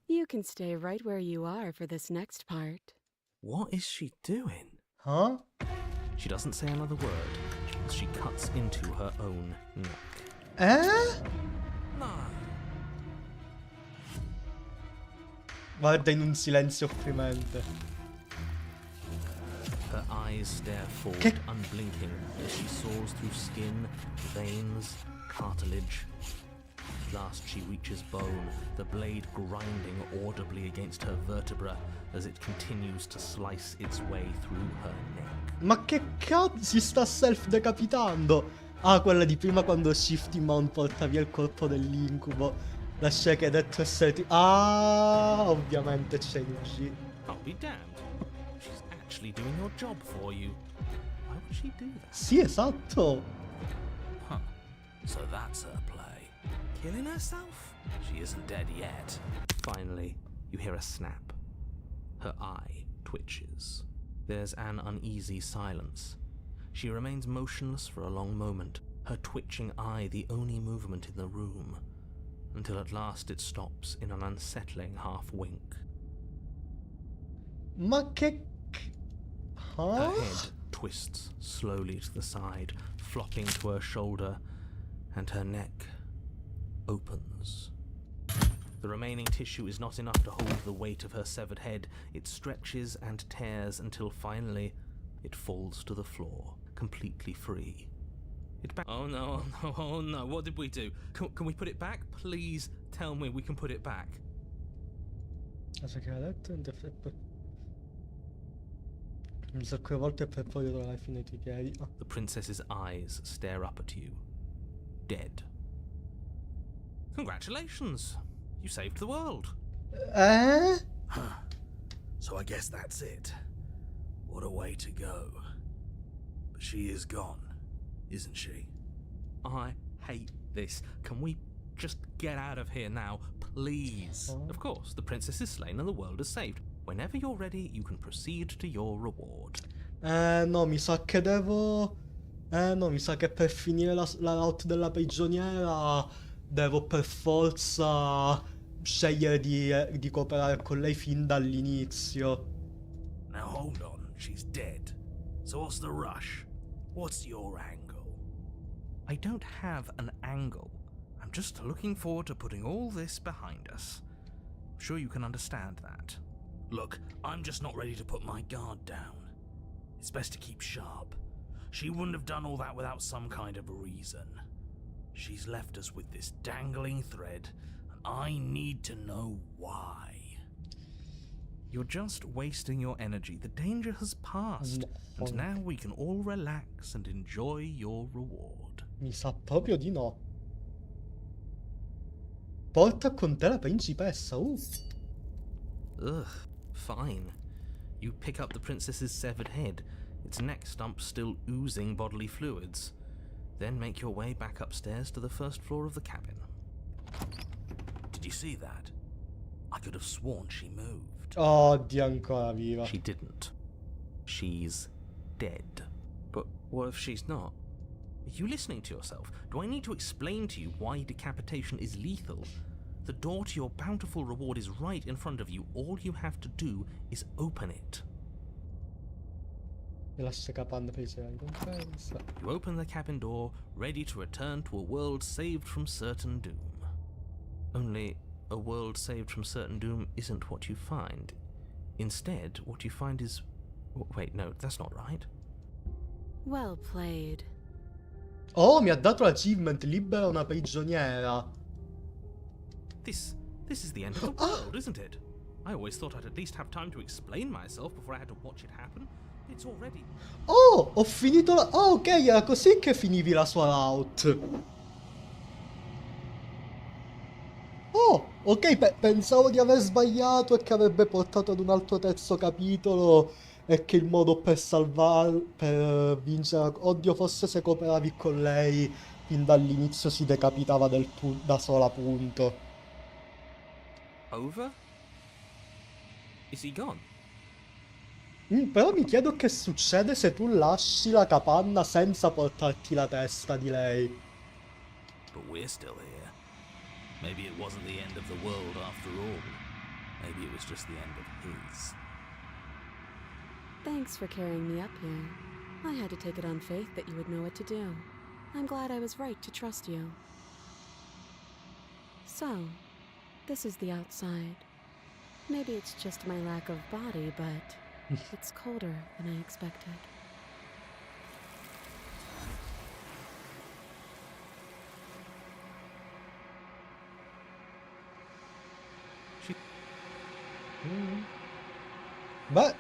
You can stay right where you are for this next part. What is she doing? Huh? She doesn't say another word as she cuts into her own neck. No. Guarda in un silenzio opprimente. Her eyes stare forward, unblinking, as she soars through skin, veins, cartilage. At last she reaches bone, the blade grinding audibly against her vertebra as it continues to slice its way through her neck. Ma che cazzo, si sta self-decapitando? Ah, quella di prima quando Shifty Mount porta via il corpo dell'incubo. La scena che hai detto essere... Ah, ovviamente c'è il G. I'll be damned. She's actually doing your job for you. Why would she do that? Sì, esatto. Huh. So that's her play. killing herself? She isn't dead yet. Finally, you hear a snap. Her eye twitches. There's an uneasy silence. She remains motionless for a long moment, her twitching eye the only movement in the room, until at last it stops in an unsettling half-wink. Ma che... Her Huh? head twists slowly to the side, flopping to her shoulder, and her neck opens. The remaining tissue is not enough to hold the weight of her severed head. It stretches and tears until finally it falls to the floor, completely free. Oh no, oh no, oh no, what did we do? Can we put it back? Please tell me we can put it back. Cosa che ha detto? Un sacco di volte per poi trovare finito i piedi. Ah. The princess's eyes stare up at you, dead. Congratulations! You saved the world. Eh? So I guess that's it. What a way to go. But she is gone, isn't she? I hate this. Can we just get out of here now, please? Of course, the princess is slain and the world is saved. Whenever you're ready, you can proceed to your reward. No, mi sa che devo... no, mi sa che per finire la route della prigioniera devo per forza scegliere di cooperare con lei fin dall'inizio. Now hold on, she's dead. So what's the rush? What's your angle? I don't have an angle. I'm just looking forward to putting all this behind us. I'm sure you can understand that. Look, I'm just not ready to put my guard down. It's best to keep sharp. She wouldn't have done all that without some kind of a reason. She's left us with this dangling thread, and I need to know why. You're just wasting your energy. The danger has passed, and now we can all relax and enjoy your reward. Mi sa proprio di no. Porta con te la principessa. Ugh, fine. You pick up the princess's severed head, its neck stump still oozing bodily fluids. Then make your way back upstairs to the first floor of the cabin. Did you see that? I could have sworn she moved. Oddio, ancora viva. She didn't. She's dead. But what if she's not? Are you listening to yourself? Do I need to explain to you why decapitation is lethal? The door to your bountiful reward is right in front of you. All you have to do is open it. Mi lascia capando per la ricompensa. You open the cabin door, ready to return to a world saved from certain doom. Only, a world saved from certain doom isn't what you find. Instead, what you find is... Wait, no, that's not right. Well played. Oh, mi ha dato l'achievement, libera una prigioniera. This is the end of the world, isn't it? I always thought I'd at least have time to explain myself before I had to watch it happen. It's already... Oh, ho finito la... Oh, ok, era così che finivi la sua route. Oh, ok, pensavo di aver sbagliato e che avrebbe portato ad un altro terzo capitolo e che il modo per per vincere... Oddio, forse se cooperavi con lei fin dall'inizio si decapitava da sola, appunto. Over? Is he gone? Però mi chiedo che succede se tu lasci la capanna senza portarti la testa di lei. But we're still here. Maybe it wasn't the end of the world after all. Maybe it was just the end of his. Thanks for carrying me up here. I had to take it on faith that you would know what to do. I'm glad I was right to trust you. So, this is the outside. Maybe it's just my lack of body, but it's colder than I expected. Beh,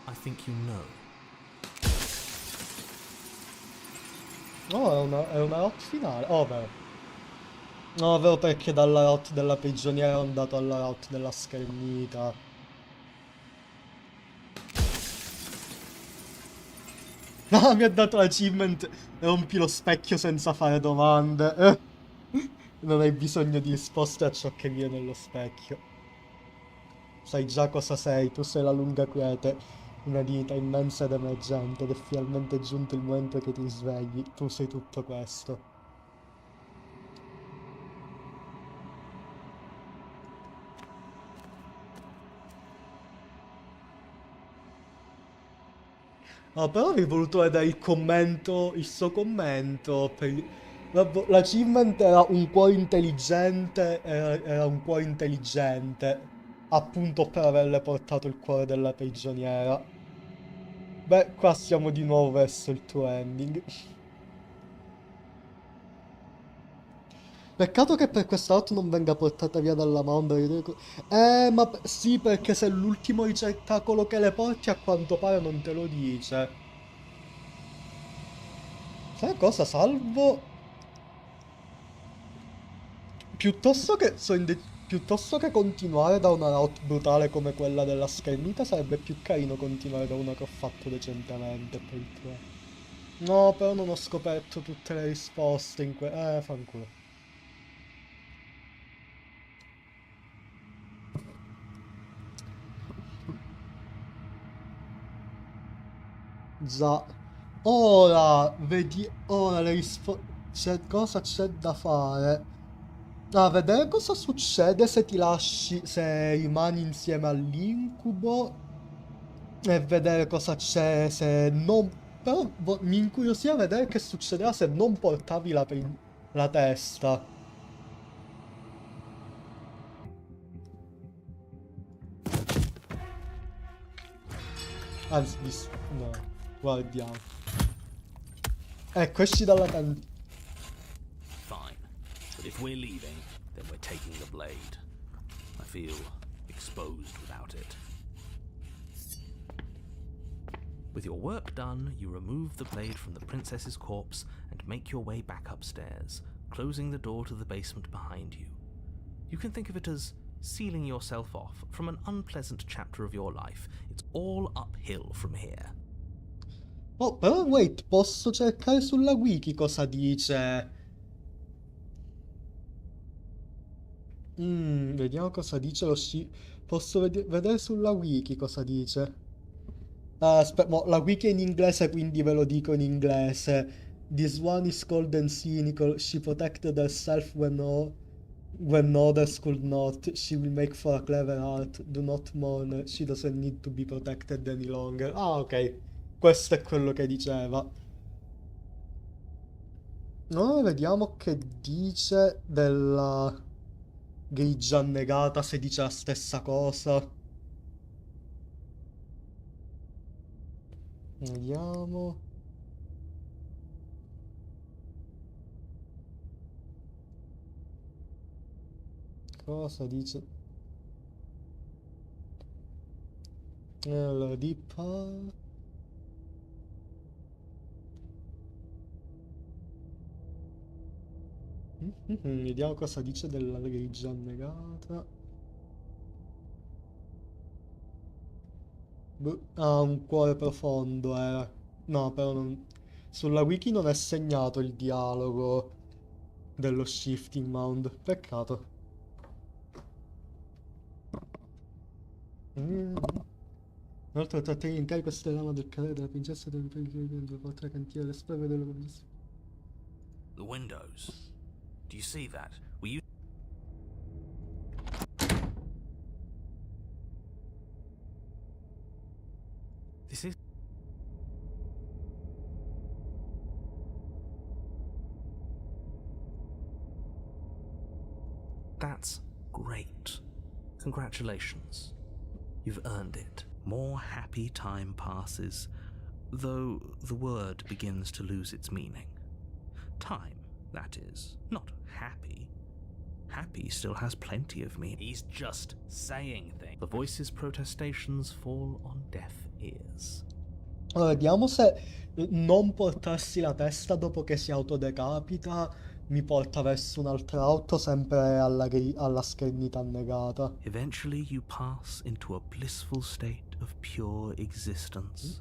I think you know. no, è una route finale. Oh, vero. No, vero, perché dalla route della prigioniera è andato alla route della schermita. No! Ah, mi ha dato l'achievement. Rompi lo specchio senza fare domande. Non hai bisogno di risposte a ciò che viene nello specchio. Sai già cosa sei, tu sei la lunga quiete, una divinità immensa ed emergente, ed è finalmente giunto il momento che ti svegli. Tu sei tutto questo. No, però avrei voluto vedere il commento, il suo commento. L'achievement era un cuore intelligente, era un cuore intelligente, appunto per averle portato il cuore della prigioniera. Beh, qua siamo di nuovo verso il tuo ending. Peccato che per quest'auto non venga portata via dalla Mounda. Sì, perché se è l'ultimo ricettacolo che le porti, a quanto pare non te lo dice. Sai cosa, salvo? Piuttosto che continuare da una route brutale come quella della schermita, sarebbe più carino continuare da una che ho fatto decentemente per il 3. No, però non ho scoperto tutte le risposte in fanculo. Già. Ora le risposte. Cosa c'è da fare? Ah, vedere cosa succede se ti lasci, se rimani insieme all'incubo e vedere cosa c'è se non... Però mi incuriosiva vedere che succedeva se non portavi la testa. Anzi, no, guardiamo. Ecco, esci dalla cantina. Fine. But if we're leaving, then we're taking the blade. I feel exposed without it. With your work done, you remove the blade from the princess's corpse and make your way back upstairs, closing the door to the basement behind you. You can think of it as sealing yourself off from an unpleasant chapter of your life. It's all uphill from here. Oh, però wait, posso cercare sulla wiki cosa dice. Vediamo cosa dice lo sci... Posso vedere sulla wiki cosa dice. La wiki è in inglese, quindi ve lo dico in inglese. This one is cold and cynical. She protected herself when others could not. She will make for a clever art. Do not mourn her. She doesn't need to be protected any longer. Ah, ok. Questo è quello che diceva. No, vediamo che dice della grigia annegata, se dice la stessa cosa. Vediamo. Cosa dice? Allora, di vediamo cosa dice della grigia annegata. Un cuore profondo era. No, però non... Sulla wiki non è segnato il dialogo dello shifting mound. Peccato. Inoltre trattenere in carico questa lama del cadere della princessa deve portare a cantiere le spave della commissione. The windows. Do you see that? This is... That's great. Congratulations. You've earned it. More happy time passes, though the word begins to lose its meaning. Time, that is, not happy. Happy still has plenty of meaning. He's just saying things. The voice's protestations fall on deaf ears. Allora, vediamo se non portarsi la testa dopo che si autodecapita mi porta verso un'altra auto, sempre alla schermita annegata. Eventually you pass into a blissful state of pure existence.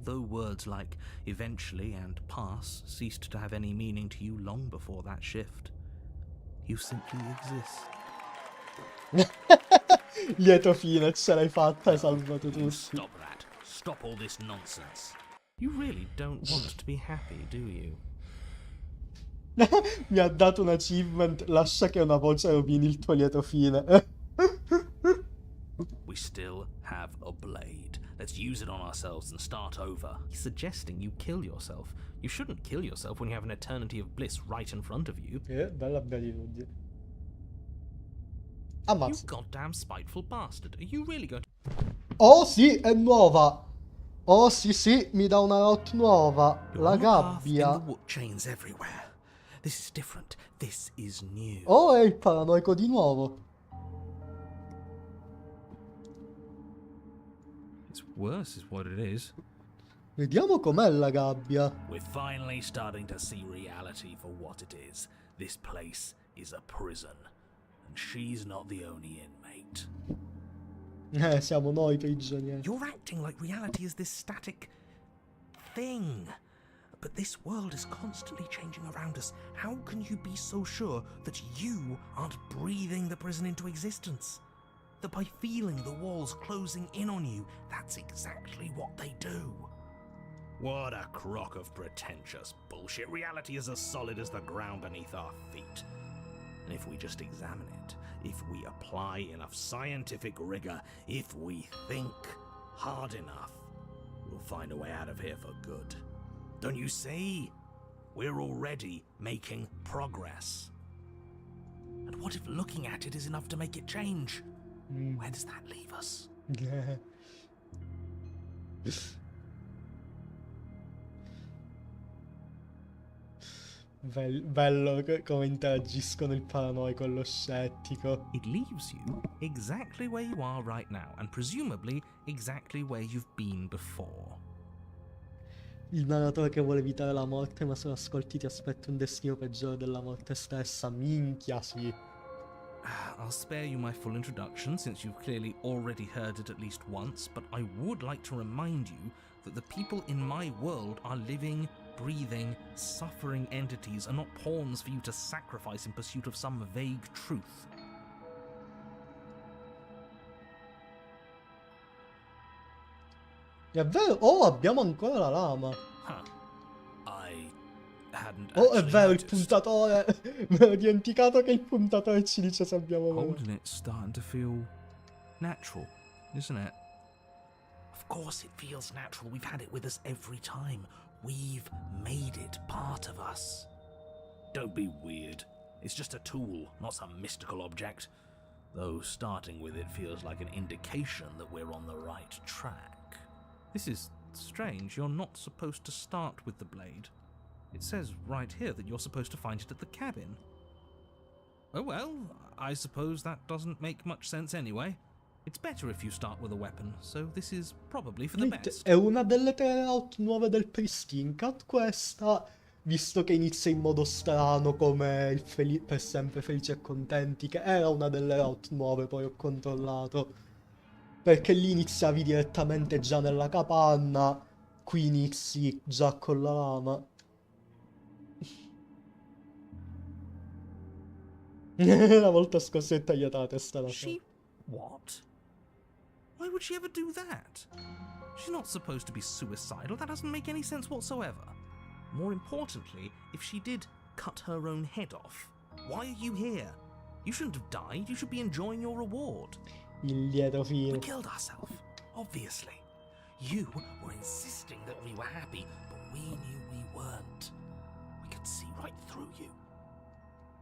Though words like eventually and pass ceased to have any meaning to you long before that shift, you simply exist. Lieto fine, ce l'hai fatta, hai salvato You tutti. stop that. Stop all this nonsense. You really don't want to be happy, do you? Mi ha dato un achievement, lascia che una voce rovini il tuo lieto fine. We still have a blade. Let's use it on ourselves and start over. He's suggesting you kill yourself. You shouldn't kill yourself when you have an eternity of bliss right in front of you. Bella beatitudine. You Ammazza. goddamn spiteful bastard. Are you really going to... Oh sì, è nuova. Oh sì sì, mi dà una route nuova. You're La on a path in gabbia. the wood, chains everywhere. This is different. This is new. Oh, è il paranoico di nuovo. It's worse is what it is. Vediamo com'è la gabbia. We're finally starting to see reality for what it is. This place is a prison, and she's not the only inmate. Siamo noi prigionieri. You're acting like reality is this static thing. But this world is constantly changing around us. How can you be so sure that you aren't breathing the prison into existence? That by feeling the walls closing in on you, that's exactly what they do. What a crock of pretentious bullshit. Reality is as solid as the ground beneath our feet. And if we just examine it, if we apply enough scientific rigor, if we think hard enough, we'll find a way out of here for good. Don't you see? We're already making progress. And what if looking at it is enough to make it change? Where does that leave us? Bello come interagiscono il paranoico e lo scettico. It leaves you exactly where you are right now, and presumably exactly where you've been before. Il narratore che vuole evitare la morte, ma se lo ascolti ti aspetta un destino peggiore della morte stessa. Minchia, sì. I'll spare you my full introduction since you've clearly already heard it at least once, but I would like to remind you that the people in my world are living, breathing, suffering entities and not pawns for you to sacrifice in pursuit of some vague truth. È vero, oh, abbiamo ancora la lama. Huh. I hadn't Oh, è actually vero, il noticed. puntatore. Mi ero dimenticato che il puntatore ci dice se abbiamo la lama. Holding it's starting to feel natural, isn't it? Of course it feels natural. We've had it with us every time. We've made it part of us. Don't be weird. It's just a tool, not some mystical object. Though starting with it feels like an indication that we're on the right track. This is strange. You're not supposed to start with the blade. It says right here that you're supposed to find it at the cabin. Oh well, I suppose that doesn't make much sense anyway. It's better if you start with a weapon, so this is probably for the best. È una delle 3 route nuove del Pristine Cut questa, visto che inizia in modo strano come il per sempre felici e contenti, che era una delle route nuove, poi ho controllato. Perché lì iniziavi direttamente già nella capanna, qui inizi già con la lama. La volta scorsa è tagliata la testa da She... what? Why would she ever do that? She's not supposed to be suicidal. That doesn't make any sense whatsoever. More importantly, if she did cut her own head off, why are you here? You shouldn't have died. You should be enjoying your reward. Il lieto We fine. killed ourselves, obviously. You were insisting that we were happy, but we knew we weren't. We could see right through you.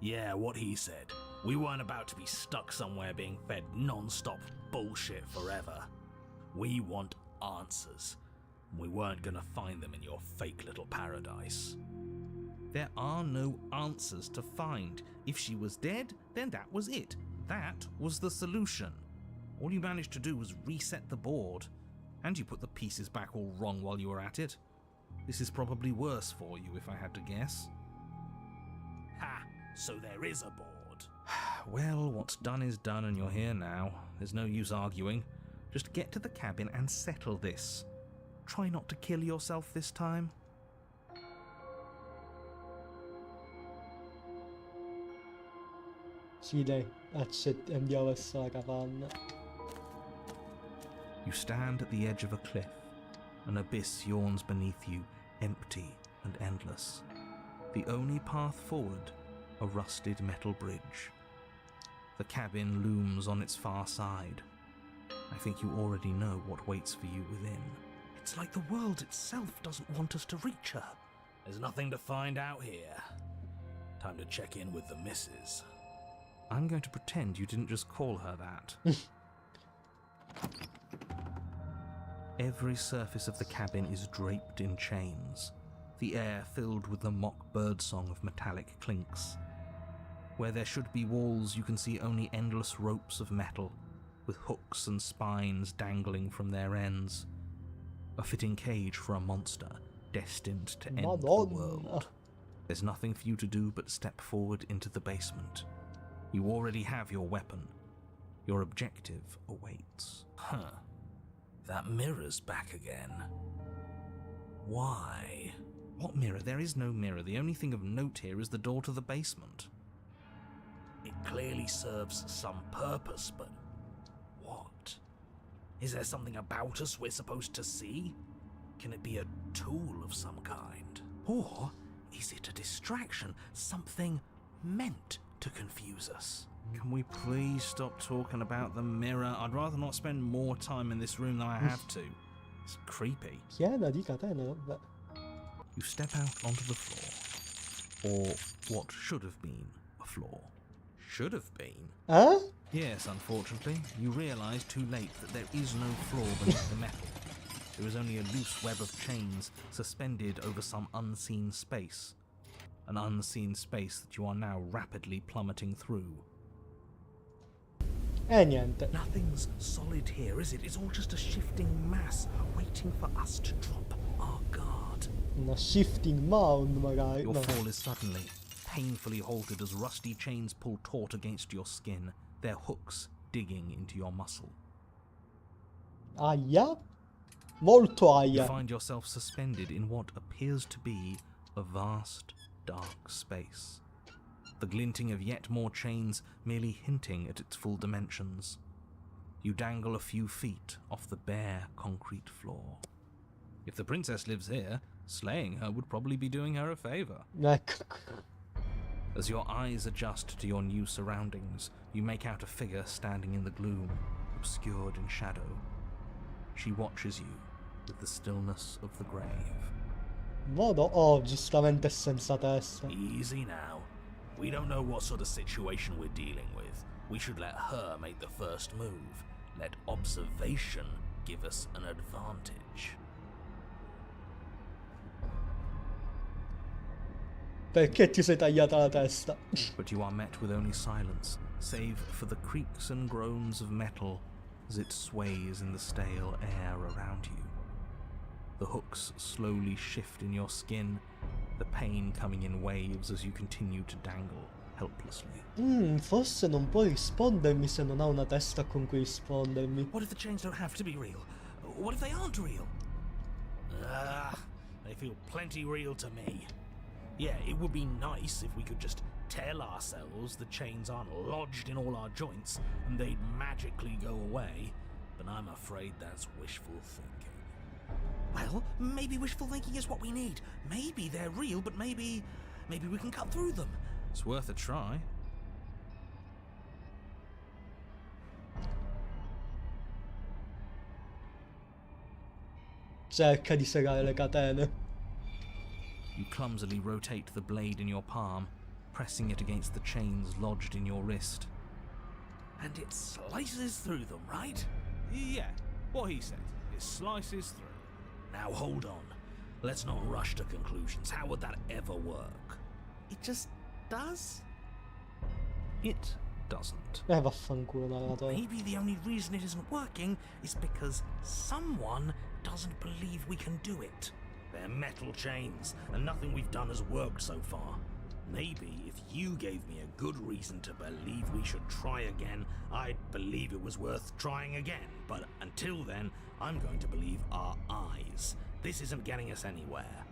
Yeah, what he said. We weren't about to be stuck somewhere being fed non-stop bullshit forever. We want answers. We weren't gonna find them in your fake little paradise. There are no answers to find. If she was dead, then that was it. That was the solution. All you managed to do was reset the board. And you put the pieces back all wrong while you were at it. This is probably worse for you, if I had to guess. Ha! So there is a board. Well, what's done is done and you're here now. There's no use arguing. Just get to the cabin and settle this. Try not to kill yourself this time. Sì, dai, andiamo verso la capanna. You stand at the edge of a cliff. An abyss yawns beneath you, empty and endless. The only path forward, a rusted metal bridge. The cabin looms on its far side. I think you already know what waits for you within. It's like the world itself doesn't want us to reach her. There's nothing to find out here. Time to check in with the missus. I'm going to pretend you didn't just call her that. Every surface of the cabin is draped in chains, the air filled with the mock birdsong of metallic clinks. Where there should be walls, you can see only endless ropes of metal, with hooks and spines dangling from their ends. A fitting cage for a monster destined to end the world. There's nothing for you to do but step forward into the basement. You already have your weapon. Your objective awaits. Huh. That mirror's back again. Why? What mirror? There is no mirror. The only thing of note here is the door to the basement. It clearly serves some purpose, but what? Is there something about us we're supposed to see? Can it be a tool of some kind? Or is it a distraction? Something meant to confuse us? Can we please stop talking about the mirror? I'd rather not spend more time in this room than I have to. It's creepy. Piena di catene, vabbè. You step out onto the floor. Or what should have been a floor. Should have been? Huh? Yes, unfortunately. You realise too late that there is no floor beneath the metal. There is only a loose web of chains suspended over some unseen space. An unseen space that you are now rapidly plummeting through. Niente. Nothing's solid here, is it? It's all just a shifting mass waiting for us to drop our guard. Una shifting mound, magari. Your No. fall is suddenly, painfully halted as rusty chains pull taut against your skin, their hooks digging into your muscle. Aia. Molto You aia. find yourself suspended in what appears to be a vast, dark space. The glinting of yet more chains merely hinting at its full dimensions. You dangle a few feet off the bare concrete floor. If the princess lives here, slaying her would probably be doing her a favour. Ecco. As your eyes adjust to your new surroundings, you make out a figure standing in the gloom, obscured in shadow. She watches you with the stillness of the grave. Modo. Oh, giustamente senza testa. Easy now. We don't know what sort of situation we're dealing with. We should let her make the first move. Let observation give us an advantage. Perché ti sei tagliata la testa? But you are met with only silence, save for the creaks and groans of metal as it sways in the stale air around you. The hooks slowly shift in your skin, the pain coming in waves as you continue to dangle helplessly. Forse non può rispondermi se non ha una testa con cui rispondermi. What if the chains don't have to be real? What if they aren't real? They feel plenty real to me. Yeah, it would be nice if we could just tell ourselves the chains aren't lodged in all our joints and they'd magically go away, but I'm afraid that's wishful thinking. Well, maybe wishful thinking is what we need. Maybe they're real, but maybe we can cut through them. It's worth a try. Cerca di segare le catene. You clumsily rotate the blade in your palm, pressing it against the chains lodged in your wrist. And it slices through them, right? Yeah, what he said. It slices through. Now hold on. Let's not rush to conclusions. How would that ever work? It just does? It doesn't. Vaffanculo, narratore. Maybe the only reason it isn't working is because someone doesn't believe we can do it. They're metal chains, and nothing we've done has worked so far. Maybe if you gave me a good reason to believe we should try again, I'd believe it was worth trying again. But until then, I'm going to believe our eyes. This isn't getting us anywhere.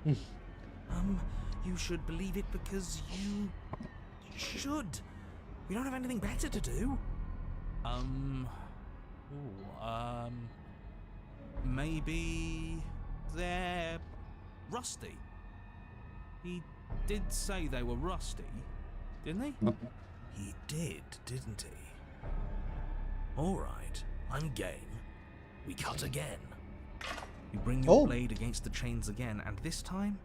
You should believe it because you should. We don't have anything better to do. Maybe they're rusty. He did say they were rusty, didn't he? He did, didn't he? All right, I'm game. We cut again. You bring your blade against the chains again, and this time,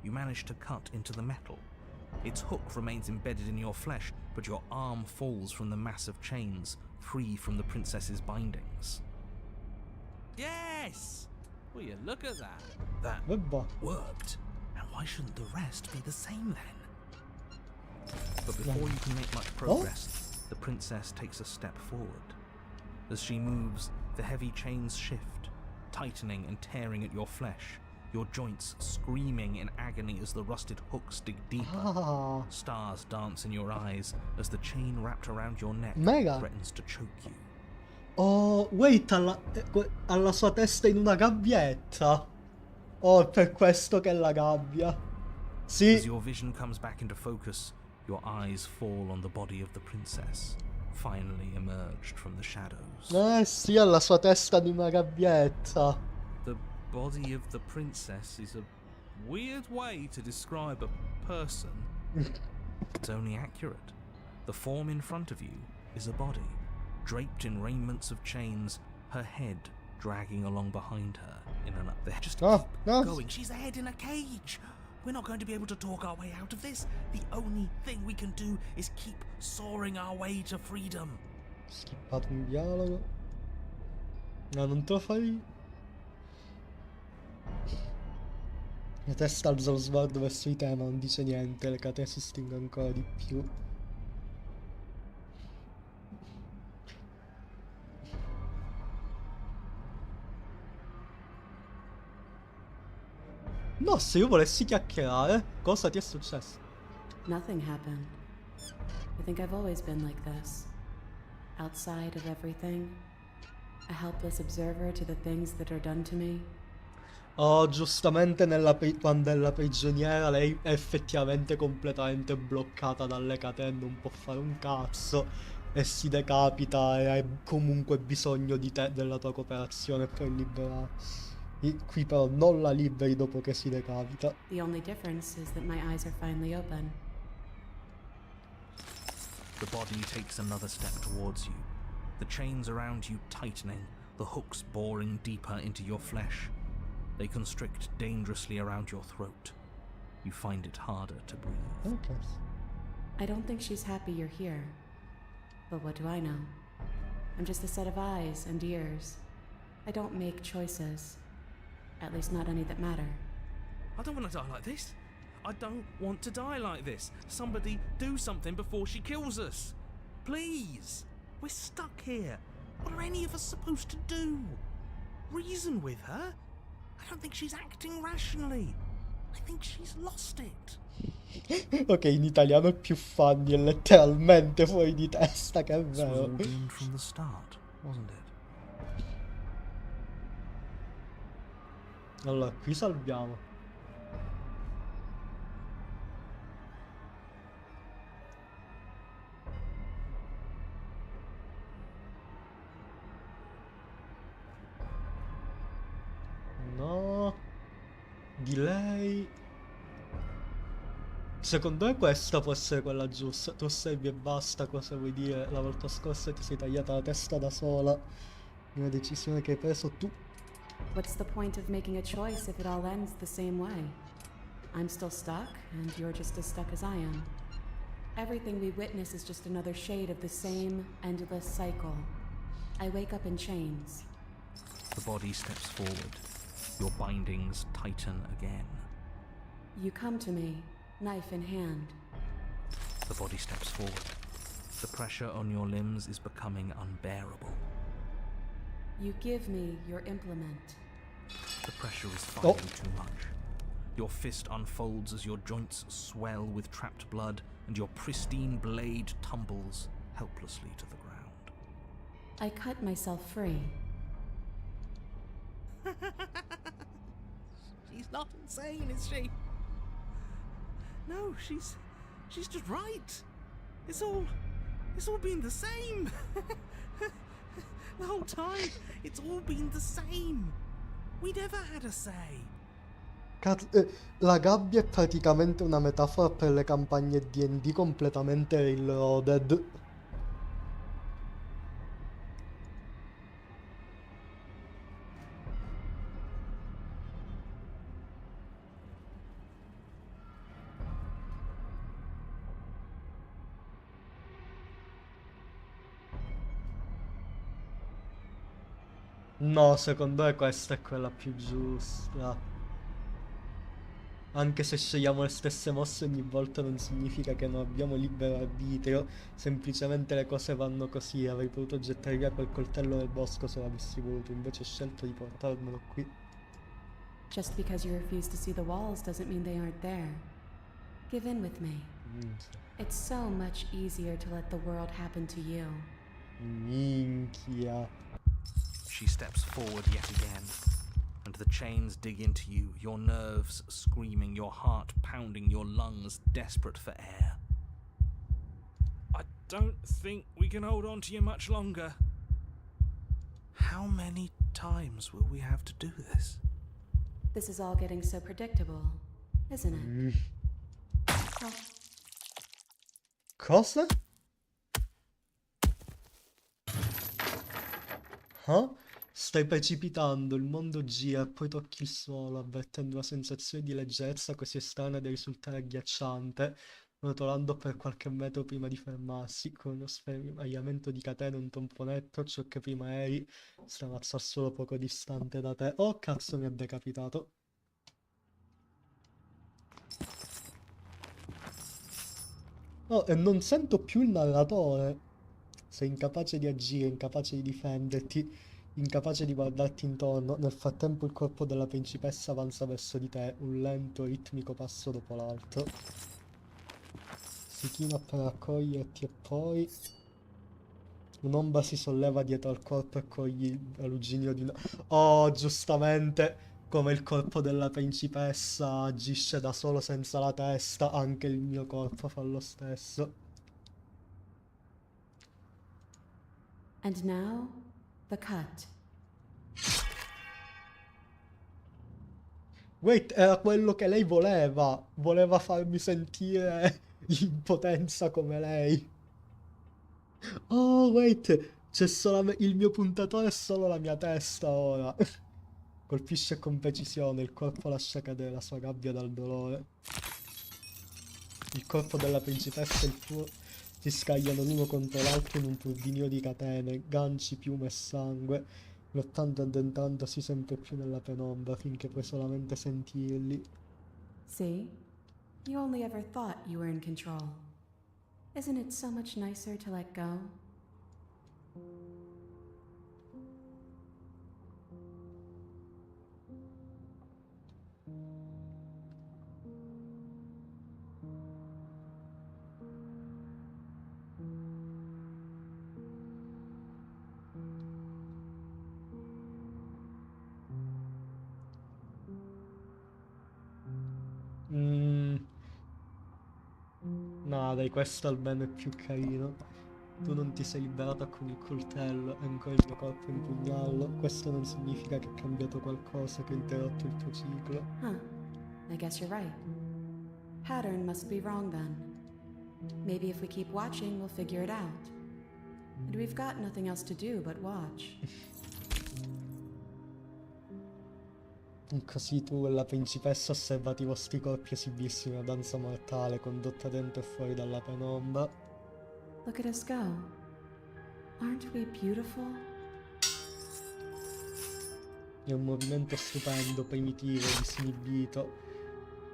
you manage to cut into the metal. Its hook remains embedded in your flesh, but your arm falls from the mass of chains, free from the princess's bindings. Yes! Will you look at that? That Vabbè. worked. And why shouldn't the rest be the same then? But before you can make much progress, the princess takes a step forward. As she moves, the heavy chains shift, tightening and tearing at your flesh, your joints screaming in agony as the rusted hooks dig deeper. Stars dance in your eyes as the chain wrapped around your neck threatens to choke you. Oh, Wait alla sua testa in una gabbietta. Oh, è per questo che è la gabbia. Sì. As your vision comes back into focus, your eyes fall on the body of the princess, finally emerged from the shadows. Sì, alla sua testa di una gabbietta. The body of the princess is a weird way to describe a person. It's only accurate. The form in front of you is a body, draped in raiments of chains, her head dragging along behind her in an just keep going. She's a head in a cage. We're not going to be able to talk our way out of this. The only thing we can do is keep soaring our way to freedom. Skippato un dialogo. No, non te lo fai. La testa alza lo sguardo verso di te, ma non dice niente. Le catene si stringono ancora di più. No, se io volessi chiacchierare, cosa ti è successo? Nothing happened. I think I've always been like this. Outside of everything. A helpless observer to the things that are done to me. Oh, giustamente quando è la prigioniera lei è effettivamente completamente bloccata dalle catene, non può fare un cazzo e si decapita e hai comunque bisogno di te, della tua cooperazione per liberarsi. Qui però non la liberi dopo che si decapita. The only difference is that my eyes are finally open. The body takes another step towards you, the chains around you tightening, the hooks boring deeper into your flesh. They constrict dangerously around your throat. You find it harder to breathe. Okay. I don't think she's happy you're here. But what do I know? I'm just a set of eyes and ears. I don't make choices. At least not any that matter. I don't want to die like this. I don't want to die like this. Somebody do something before she kills us. Please. We're stuck here. What are any of us supposed to do? Reason with her? I don't think she's acting rationally. I think she's lost it. Ok, in italiano è più funny, è letteralmente fuori di testa, che è This was vero. all doomed from the start, wasn't it? Allora, qui salviamo. No. Di lei. Secondo me questa può essere quella giusta. Tu segui e basta, cosa vuoi dire? La volta scorsa ti sei tagliata la testa da sola. Una decisione che hai preso tu. What's the point of making a choice if it all ends the same way? I'm still stuck, and you're just as stuck as I am. Everything we witness is just another shade of the same endless cycle. I wake up in chains. The body steps forward. Your bindings tighten again. You come to me, knife in hand. The body steps forward. The pressure on your limbs is becoming unbearable. You give me your implement. The pressure is far too much. Your fist unfolds as your joints swell with trapped blood, and your pristine blade tumbles helplessly to the ground. I cut myself free. She's not insane, is she? No, she's just right. It's all been the same. The whole time, it's all been the same. We never had a say. La gabbia è praticamente una metafora per le campagne D&D completamente railroaded. No, secondo me questa è quella più giusta. Anche se scegliamo le stesse mosse ogni volta non significa che non abbiamo libero arbitrio, semplicemente le cose vanno così. Avrei potuto gettare via quel coltello nel bosco se l'avessi voluto, invece ho scelto di portarmelo qui. Just because you refuse to see the walls doesn't mean they aren't there. Give in with me. It's so much easier to let the world happen to you. Minchia. She steps forward yet again, and the chains dig into you, your nerves screaming, your heart pounding, your lungs desperate for air. I don't think we can hold on to you much longer. How many times will we have to do this? This is all getting so predictable, isn't it? Oh, Cosa? Ah? Stai precipitando, il mondo gira, poi tocchi il suolo, avvertendo una sensazione di leggerezza così estrema da risultare agghiacciante, rotolando per qualche metro prima di fermarsi, con uno sferragliamento di catene e un tamponetto, ciò che prima eri stava solo poco distante da te. Oh, cazzo, mi è decapitato. Oh, e non sento più il narratore. Sei incapace di agire, incapace di difenderti, incapace di guardarti intorno. Nel frattempo il corpo della principessa avanza verso di te, un lento, ritmico passo dopo l'altro. Si china per raccoglierti e poi un'ombra si solleva dietro al corpo e cogli il ruggine di una... Oh, giustamente, come il corpo della principessa agisce da solo senza la testa, anche il mio corpo fa lo stesso. and now, the cut. Wait, era quello che lei voleva. Voleva farmi sentire in potenza come lei. Oh, wait, c'è solo il mio puntatore è solo la mia testa ora. Colpisce con precisione, il corpo lascia cadere la sua gabbia dal dolore. Il corpo della principessa e il tuo si scagliano l'uno contro l'altro in un turbinio di catene, ganci, piume e sangue, lottando e addentandosi sempre più nella penombra finché puoi solamente sentirli. See? You only ever thought you were in control. Isn't it so much nicer to let go? No, dai, questo almeno è più carino. Tu non ti sei liberata con il coltello, è ancora il mio corpo a impugnarlo. Questo non significa che è cambiato qualcosa, che ha interrotto il tuo ciclo. Huh. I guess you're right. Pattern must be wrong then. Maybe if we keep watching, we'll figure it out. And we've got nothing else to do but watch. Così tu e la principessa osservate i vostri corpi esibirsi in una danza mortale condotta dentro e fuori dalla penombra. Look at us go. Aren't we beautiful? È un movimento stupendo, primitivo, disinibito.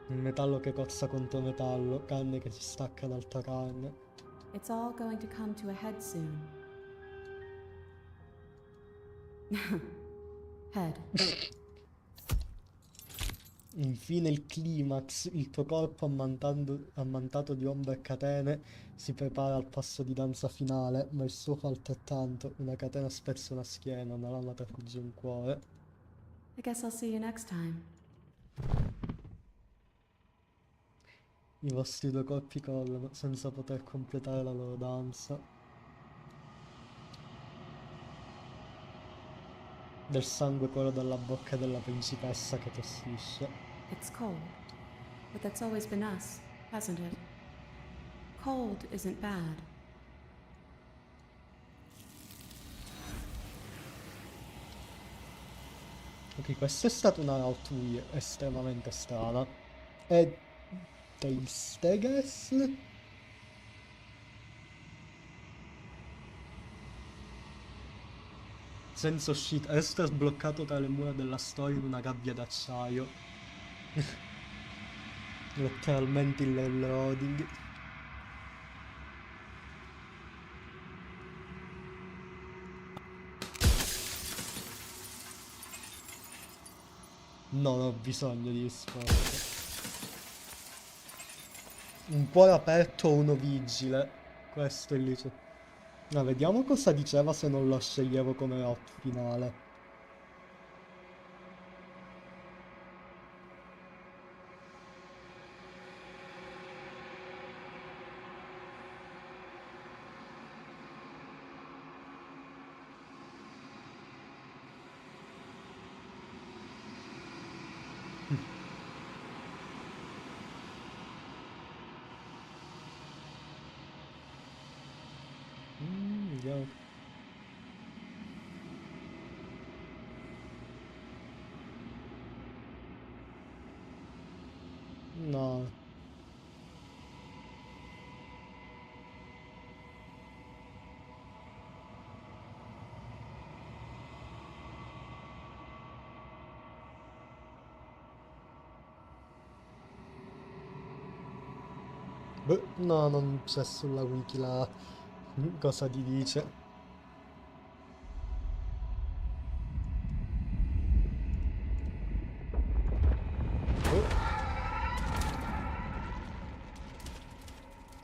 Un metallo che cozza contro metallo, carne che si stacca da altra carne. It's all going to come to a head soon. Head. Infine il climax, il tuo corpo ammantato di ombre e catene si prepara al passo di danza finale, ma il suo fa altrettanto. Una catena spezza una schiena, una lama trafigge un cuore. I guess I'll see you next time. I vostri due corpi crollano senza poter completare la loro danza. Del sangue corre dalla bocca della principessa che tossisce. It's cold, but that's always been us, hasn't it? Cold isn't bad. Ok, questa è stata una route estremamente strana. E triste, guess? Senza uscita. Adesso è sbloccato tra le mura della storia in una gabbia d'acciaio. Letteralmente il loading. Non ho bisogno di risposte. Un cuore aperto, uno vigile. Questo è il liceo. No, vediamo cosa diceva se non lo sceglievo come route finale. Vediamo. No. Beh, no, non c'è sulla wiki la cosa ti dice.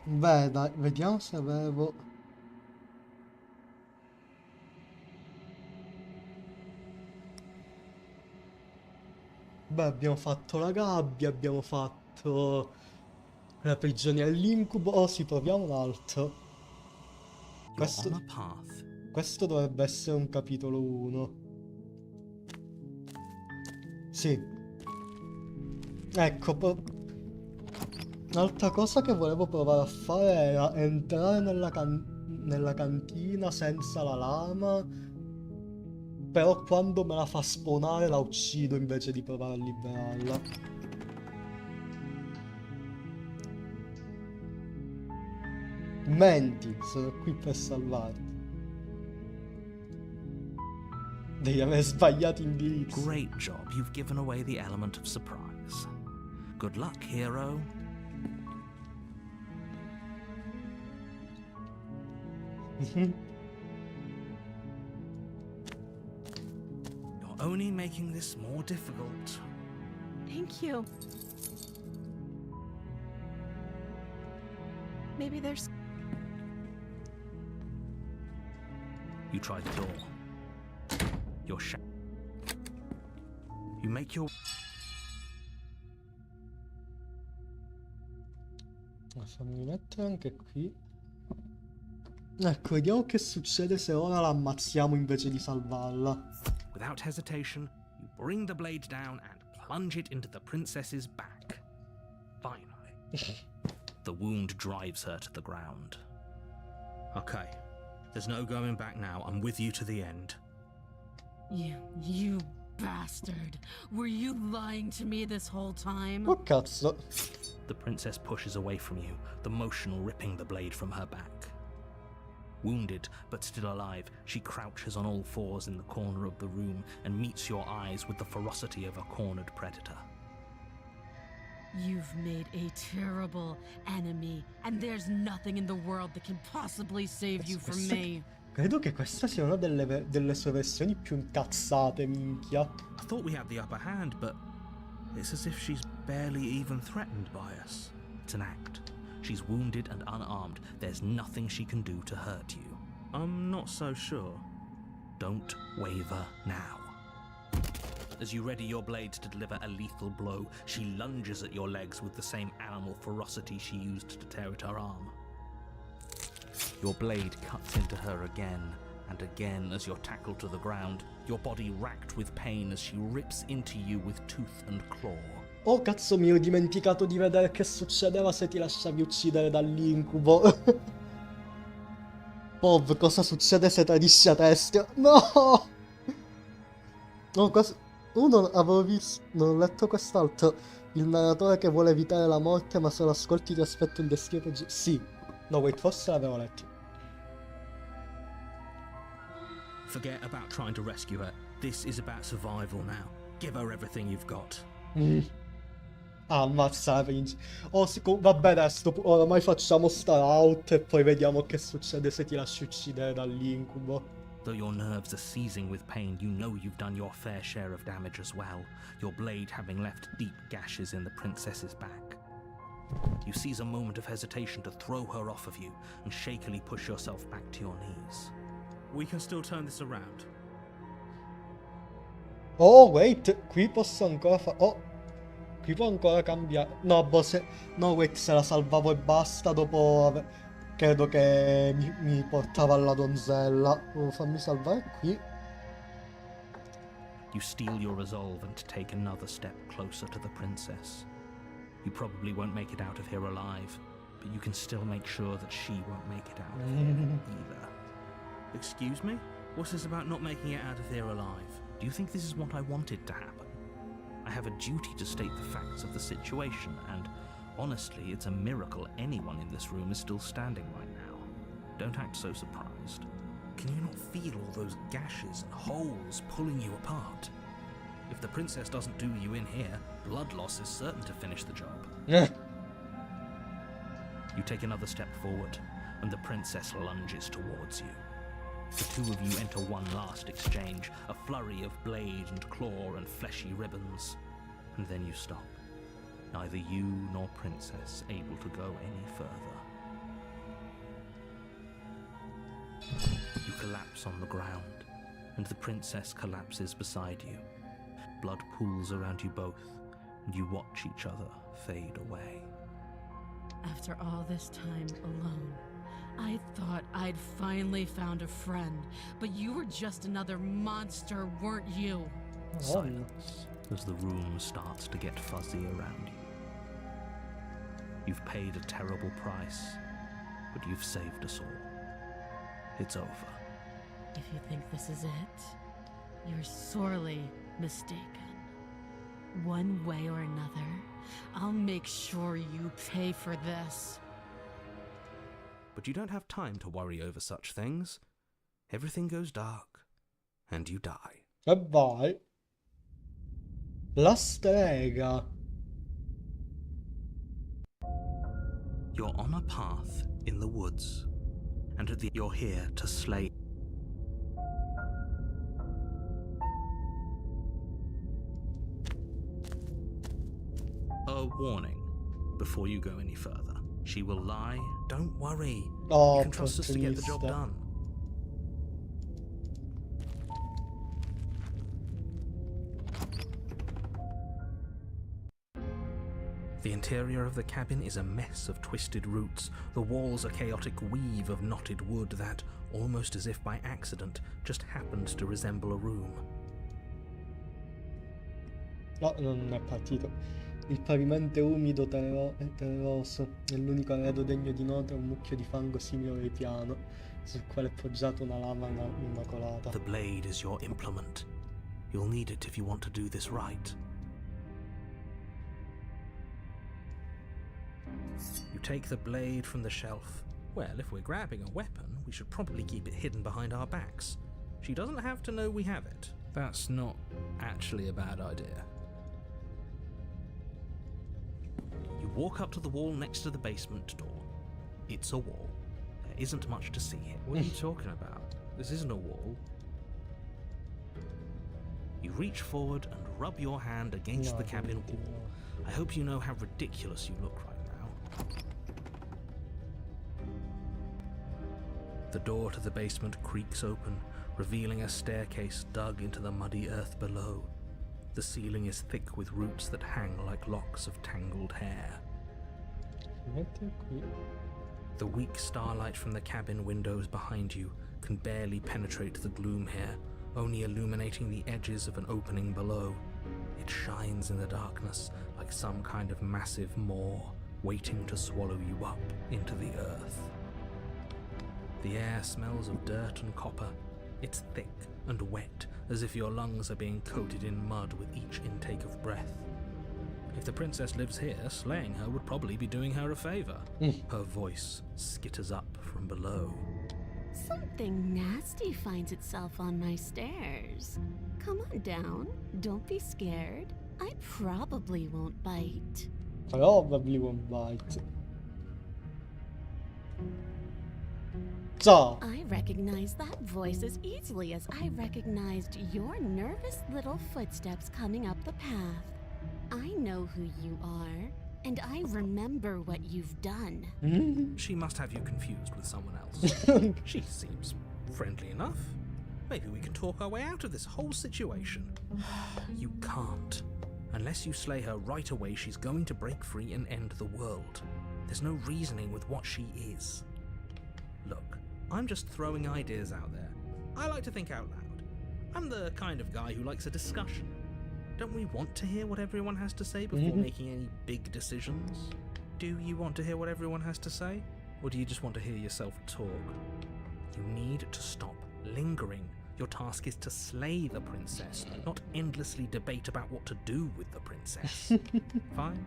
Beh, dai, vediamo se avevo... Beh, abbiamo fatto la gabbia, abbiamo fatto la prigione all'incubo. Oh, sì, proviamo un altro. You're on a path. Questo dovrebbe essere un capitolo 1. Sì. Ecco, un'altra cosa che volevo provare a fare era entrare nella cantina senza la lama, però quando me la fa spawnare la uccido invece di provare a liberarla. Menti, sono qui per salvarti. Devi aver sbagliato indirizzo. Great job, you've given away the element of surprise. Good luck, hero. You're only making this more difficult. Thank you. Maybe there's... You try the door. You're You make your... Fammi mettere anche qui. Ecco, vediamo che succede se ora la ammazziamo invece di salvarla. Without hesitation, you bring the blade down and plunge it into the princess's back. Finally, the wound drives her to the ground. Okay, there's no going back now. I'm with you to the end. You bastard. Were you lying to me this whole time? Oh cazzo. The princess pushes away from you, the motion ripping the blade from her back. Wounded, but still alive, she crouches on all fours in the corner of the room and meets your eyes with the ferocity of a cornered predator. You've made a terrible enemy, and there's nothing in the world that can possibly save you from me. Credo che questa sia una delle sue versioni più incazzate, minchia. I thought we had the upper hand, but It's as if she's barely even threatened by us. It's an act. She's wounded and unarmed. There's nothing she can do to hurt you. I'm not so sure. Don't waver now. As you ready your blade to deliver a lethal blow, she lunges at your legs with the same animal ferocity she used to tear at her arm. Your blade cuts into her again and again as you're tackled to the ground, your body racked with pain as she rips into you with tooth and claw. Oh cazzo, mi ero dimenticato di vedere che succedeva se ti lasciavi uccidere dall'incubo. Pov, cosa succede se tradisci a testa? No! No, uno avevo visto, non ho letto quest'altro. Il narratore che vuole evitare la morte ma se lo ascolti ti aspetta un destino peggiore. Sì. No, wait, forse l'avevo letto. Forget about trying to rescue her. This is about survival now. Give her everything you've got. Ah, ammazza la principessa. Oh, vabbè, adesso oramai facciamo star out e poi vediamo che succede se ti lasci uccidere dall'incubo. Though your nerves are seizing with pain, you know you've done your fair share of damage as well, your blade having left deep gashes in the princess's back. You seize a moment of hesitation to throw her off of you and shakily push yourself back to your knees. We can still turn this around. Oh, wait, qui posso ancora oh, qui può ancora cambiare. No, boh, no, wait, se la salvavo e basta dopo credo che mi portava alla donzella. Fammi salvare qui. You steel your resolve and take another step closer to the princess. You probably won't make it out of here alive, but you can still make sure that she won't make it out of here either. Excuse me? What's this about not making it out of here alive? Do you think this is what I wanted to happen? I have a duty to state the facts of the situation, and honestly, it's a miracle anyone in this room is still standing right now. Don't act so surprised. Can you not feel all those gashes and holes pulling you apart? If the princess doesn't do you in here, blood loss is certain to finish the job. You take another step forward, and the princess lunges towards you. The two of you enter one last exchange, a flurry of blade and claw and fleshy ribbons. And then you stop. Neither you nor princess able to go any further. You collapse on the ground, and the princess collapses beside you. Blood pools around you both, and you watch each other fade away. After all this time alone, I thought I'd finally found a friend, but you were just another monster, weren't you? Silence as the room starts to get fuzzy around you. You've paid a terrible price, but you've saved us all. It's over. If you think this is it, you're sorely mistaken. One way or another, I'll make sure you pay for this. But you don't have time to worry over such things. Everything goes dark, and you die. E vai. La strega. You're on a path in the woods, and you're here to slay. A warning before you go any further. She will lie. Don't worry. Oh, you can trust us to get the job done. The interior of the cabin is a mess of twisted roots. The walls a chaotic weave of knotted wood that, almost as if by accident, just happened to resemble a room. No, non è partito. Il pavimento è umido e terroso, e l'unico arredo degno di nota è un mucchio di fango simile al ripiano, sul quale è poggiata una lama immacolata. The blade is your implement. You'll need it if you want to do this right. You take the blade from the shelf. Well, if we're grabbing a weapon, we should probably keep it hidden behind our backs. She doesn't have to know we have it. That's not actually a bad idea. You walk up to the wall next to the basement door. It's a wall. There isn't much to see here. What are you talking about? This isn't a wall. You reach forward and rub your hand against No, the cabin no. wall. I hope you know how ridiculous you look right now. The door to the basement creaks open, revealing a staircase dug into the muddy earth below. The ceiling is thick with roots that hang like locks of tangled hair. Mette qui. The weak starlight from the cabin windows behind you can barely penetrate the gloom here, only illuminating the edges of an opening below. It shines in the darkness like some kind of massive maw waiting to swallow you up into the earth. The air smells of dirt and copper. It's thick and wet, as if your lungs are being coated in mud with each intake of breath. If the princess lives here, slaying her would probably be doing her a favor. Her voice skitters up from below. Something nasty finds itself on my stairs. Come on down. Don't be scared. I probably won't bite. Probably won't bite. Ciao! I recognize that voice as easily as I recognized your nervous little footsteps coming up the path. I know who you are, and I remember what you've done. She must have you confused with someone else. She seems friendly enough. Maybe we can talk our way out of this whole situation. You can't. Unless you slay her right away, she's going to break free and end the world. There's no reasoning with what she is. Look, I'm just throwing ideas out there. I like to think out loud. I'm the kind of guy who likes a discussion. Don't we want to hear what everyone has to say before making any big decisions? Do you want to hear what everyone has to say? Or do you just want to hear yourself talk? You need to stop lingering. Your task is to slay the princess, not endlessly debate about what to do with the princess. Fine.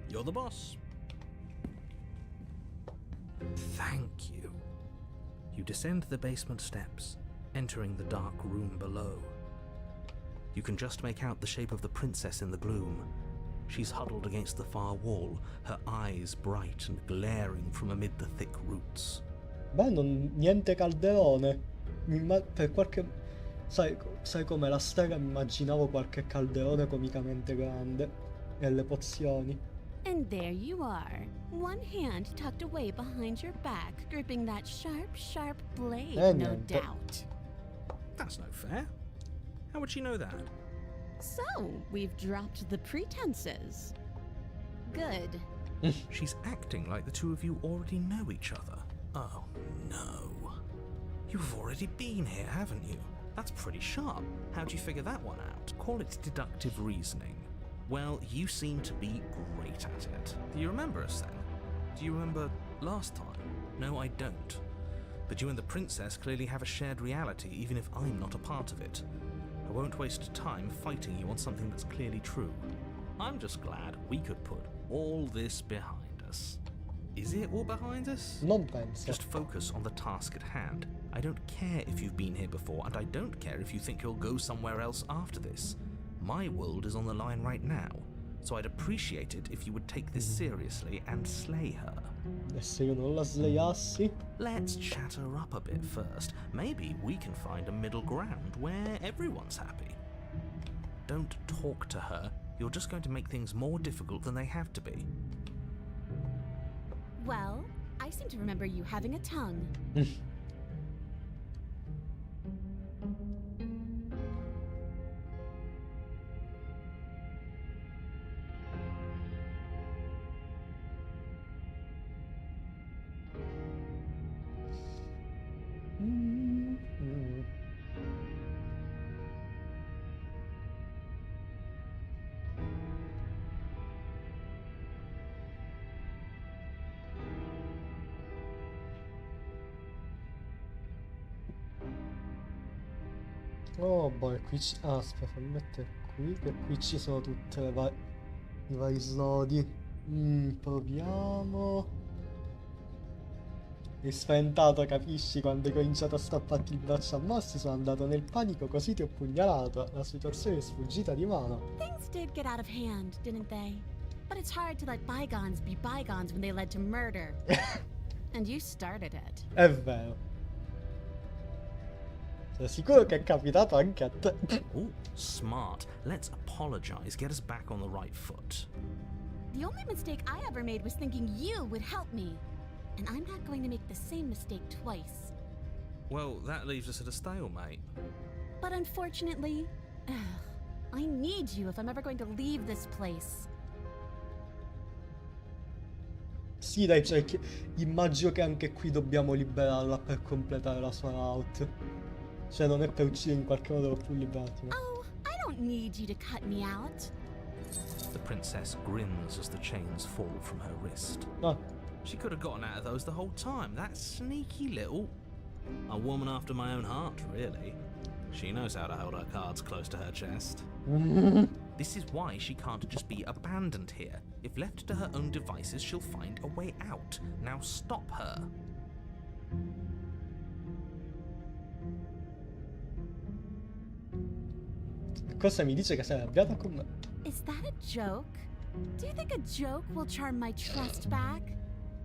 You're the boss. Thank you. You descend the basement steps, entering the dark room below. You can just make out the shape of the princess in the gloom. She's huddled against the far wall, her eyes bright and glaring from amid the thick roots. Beh, niente calderone. Per qualche... Sai come la stella mi immaginavo qualche calderone comicamente grande. E le pozioni. And there you are, one hand tucked away behind your back, gripping that sharp blade, no niente. doubt. That's no fair. How would she know that? So, we've dropped the pretenses. Good. She's acting like the two of you already know each other. Oh, no. You've already been here, haven't you? That's pretty sharp. How'd you figure that one out? Call it deductive reasoning. Well, you seem to be great at it. Do you remember us then? Do you remember last time? No, I don't. But you and the princess clearly have a shared reality, even if I'm not a part of it. I won't waste time fighting you on something that's clearly true. I'm just glad we could put all this behind us. Is it all behind us? Non penso. Just focus on the task at hand. I don't care if you've been here before, and I don't care if you think you'll go somewhere else after this. My world is on the line right now, so I'd appreciate it if you would take this seriously and slay her. E se io non la slayassi? Let's chat her up a bit first. Maybe we can find a middle ground where everyone's happy. Don't talk to her. You're just going to make things more difficult than they have to be. Well, I seem to remember you having a tongue. Oh boh, qui aspetta, fammi mettere qui, che qui ci sono tutte i vari snodi. Proviamo. Mi spaventato, capisci? Quando hai cominciato a strapparti il braccio a morsi sono andato nel panico, così ti ho pugnalato. La situazione è sfuggita di mano. Things did get out of hand, didn't they? But it's hard to let bygones be bygones when they led to murder. And you started it. È vero. Sei sicuro che è capitato anche a te? Oh, smart. Let's apologize. Get us back on the right foot. The only mistake I ever made was thinking you would help me. And I'm not going to make the same mistake twice. Well, that leaves us at a stalemate. But unfortunately, I need you if I'm ever going to leave this place. Sì, dai, cioè, immagino che anche qui dobbiamo liberarla per completare la sua route. Cioè, non è per uccidere in qualche modo più liberati. No? Oh, I don't need you to cut me out. The princess grins as the chains fall from her wrist. Ah, She could have gotten out of those the whole time. That sneaky little... A woman after my own heart, really. She knows how to hold her cards close to her chest. This is why she can't just be abandoned here. If left to her own devices, she'll find a way out. Now stop her. cosa mi dice che sei arrabbiata con me? Is that a joke? Do you think a joke will charm my trust back?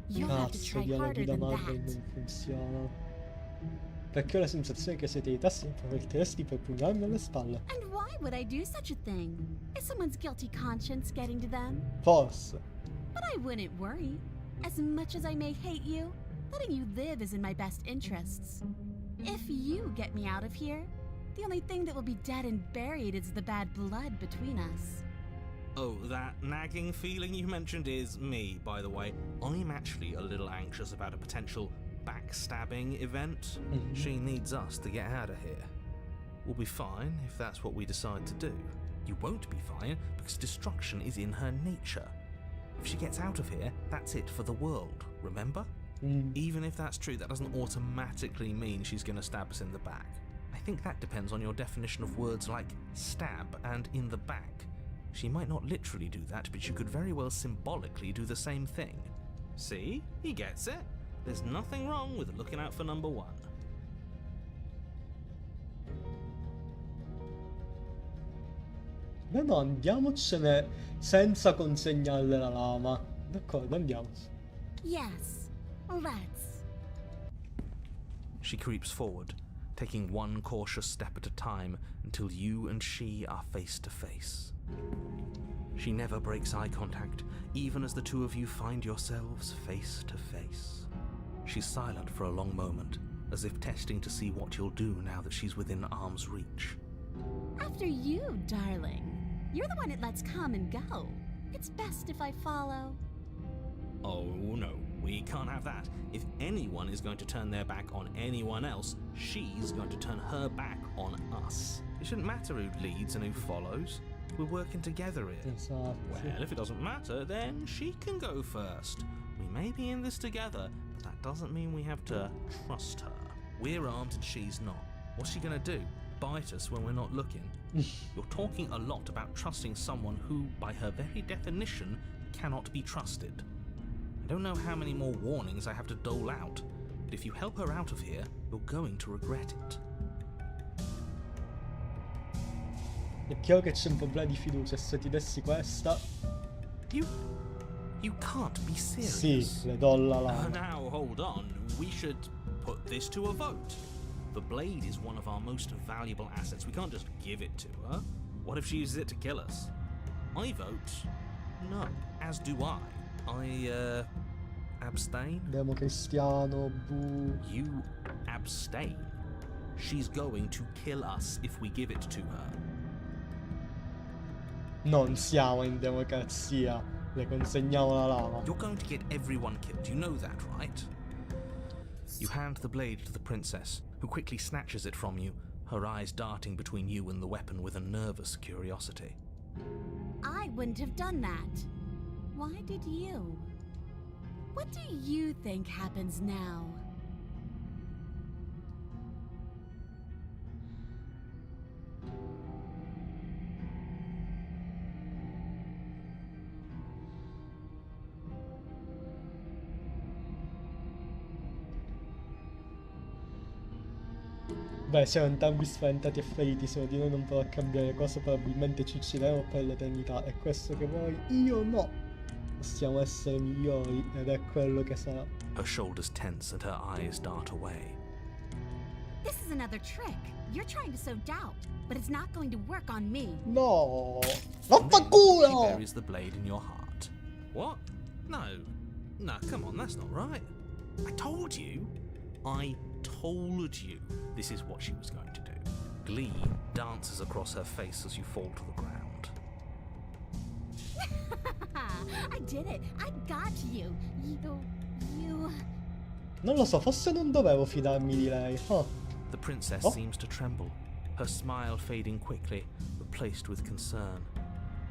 You'll have to Cazzo try di alla harder guida than madre that. non funziona. Perché ho la sensazione che se ti aiutassi mi approfittesti per pugnarmi alle spalle. And why would I do such a thing? Is someone's guilty conscience getting to them? Forse. But I wouldn't worry. As much as I may hate you, letting you live is in my best interests. If you get me out of here, the only thing that will be dead and buried is the bad blood between us. Oh, that nagging feeling you mentioned is me, by the way. I'm actually a little anxious about a potential backstabbing event. She needs us to get out of here. We'll be fine if that's what we decide to do. You won't be fine because destruction is in her nature. If she gets out of here, that's it for the world, remember? Even if that's true, that doesn't automatically mean she's going to stab us in the back. I think that depends on your definition of words like stab and in the back. She might not literally do that, but she could very well symbolically do the same thing. See? He gets it. There's nothing wrong with looking out for number one. No, no, andiamocene senza consegnarle la lama. D'accordo, andiamo. Yes, let's. She creeps forward, taking one cautious step at a time until you and she are face to face. She never breaks eye contact, even as the two of you find yourselves face to face. She's silent for a long moment, as if testing to see what you'll do now that she's within arm's reach. After you, darling. You're the one it lets come and go. It's best if I follow. Oh no, we can't have that. If anyone is going to turn their back on anyone else, she's going to turn her back on us. It shouldn't matter who leads and who follows. We're working together here. Esatto. Well, if it doesn't matter, then she can go first. We may be in this together, but that doesn't mean we have to trust her. We're armed and she's not. What's she gonna do? Bite us when we're not looking? You're talking a lot about trusting someone who, by her very definition, cannot be trusted. I don't know how many more warnings I have to dole out, but if you help her out of here, you're going to regret it. È chiaro che c'è un problema di fiducia. Se ti dessi questa... You can't be serious. Sì, le do la lama. Now, hold on. We should put this to a vote. The blade is one of our most valuable assets. We can't just give it to her. What if she uses it to kill us? I vote no, as do I. Abstain? Democristiano, bu... You abstain. She's going to kill us if we give it to her. Non siamo in democrazia. Le consegniamo la lama. You're going to get everyone killed. You know that, right? You hand the blade to the princess, who quickly snatches it from you, her eyes darting between you and the weapon with a nervous curiosity. I wouldn't have done that. Why did you? What do you think happens now? Beh, siamo entrambi spaventati e feriti. Se uno di noi non prova a cambiare cosa, probabilmente ci uccideremo per l'eternità. È questo che vuoi? Io no! Possiamo essere migliori ed è quello che sarà. Her shoulders tense and her eyes dart away. This is another trick. You're trying to sow doubt, but it's not going to work on me. No, And then she vaffanculo! buries the blade in your heart. What? No. No, come on, that's not right. I told you this is what she was going to do. Glee dances across her face as you fall to the ground. I did it. I got you. You... Non lo so, forse non dovevo fidarmi di lei. Oh. The princess Oh. seems to tremble, her smile fading quickly, replaced with concern.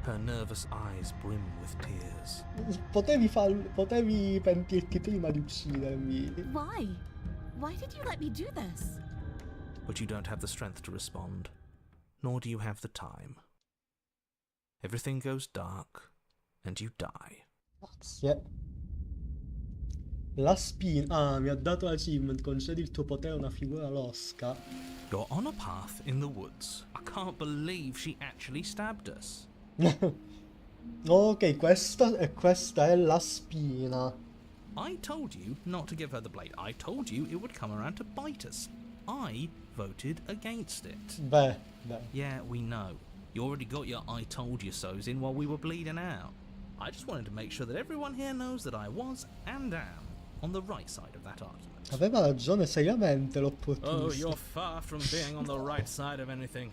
Her nervous eyes brim with tears. Potevi pentirti prima di uccidermi. Why? Why did you let me do this? But you don't have the strength to respond, nor do you have the time. Everything goes dark, and you die. Grazie. La spina. Ah, mi ha dato achievement. Concedi il tuo potere a una figura losca. You're on a path in the woods. I can't believe she actually stabbed us. Ok, questa è la spina. I told you not to give her the blade. I told you it would come around to bite us. I voted against it. Beh. Yeah, we know. You already got your I told you so's in while we were bleeding out. I just wanted to make sure that everyone here knows that I was and am on the right side of that argument. Aveva ragione seriamente Oh, l'opportunista. you're far from being on the right side of anything.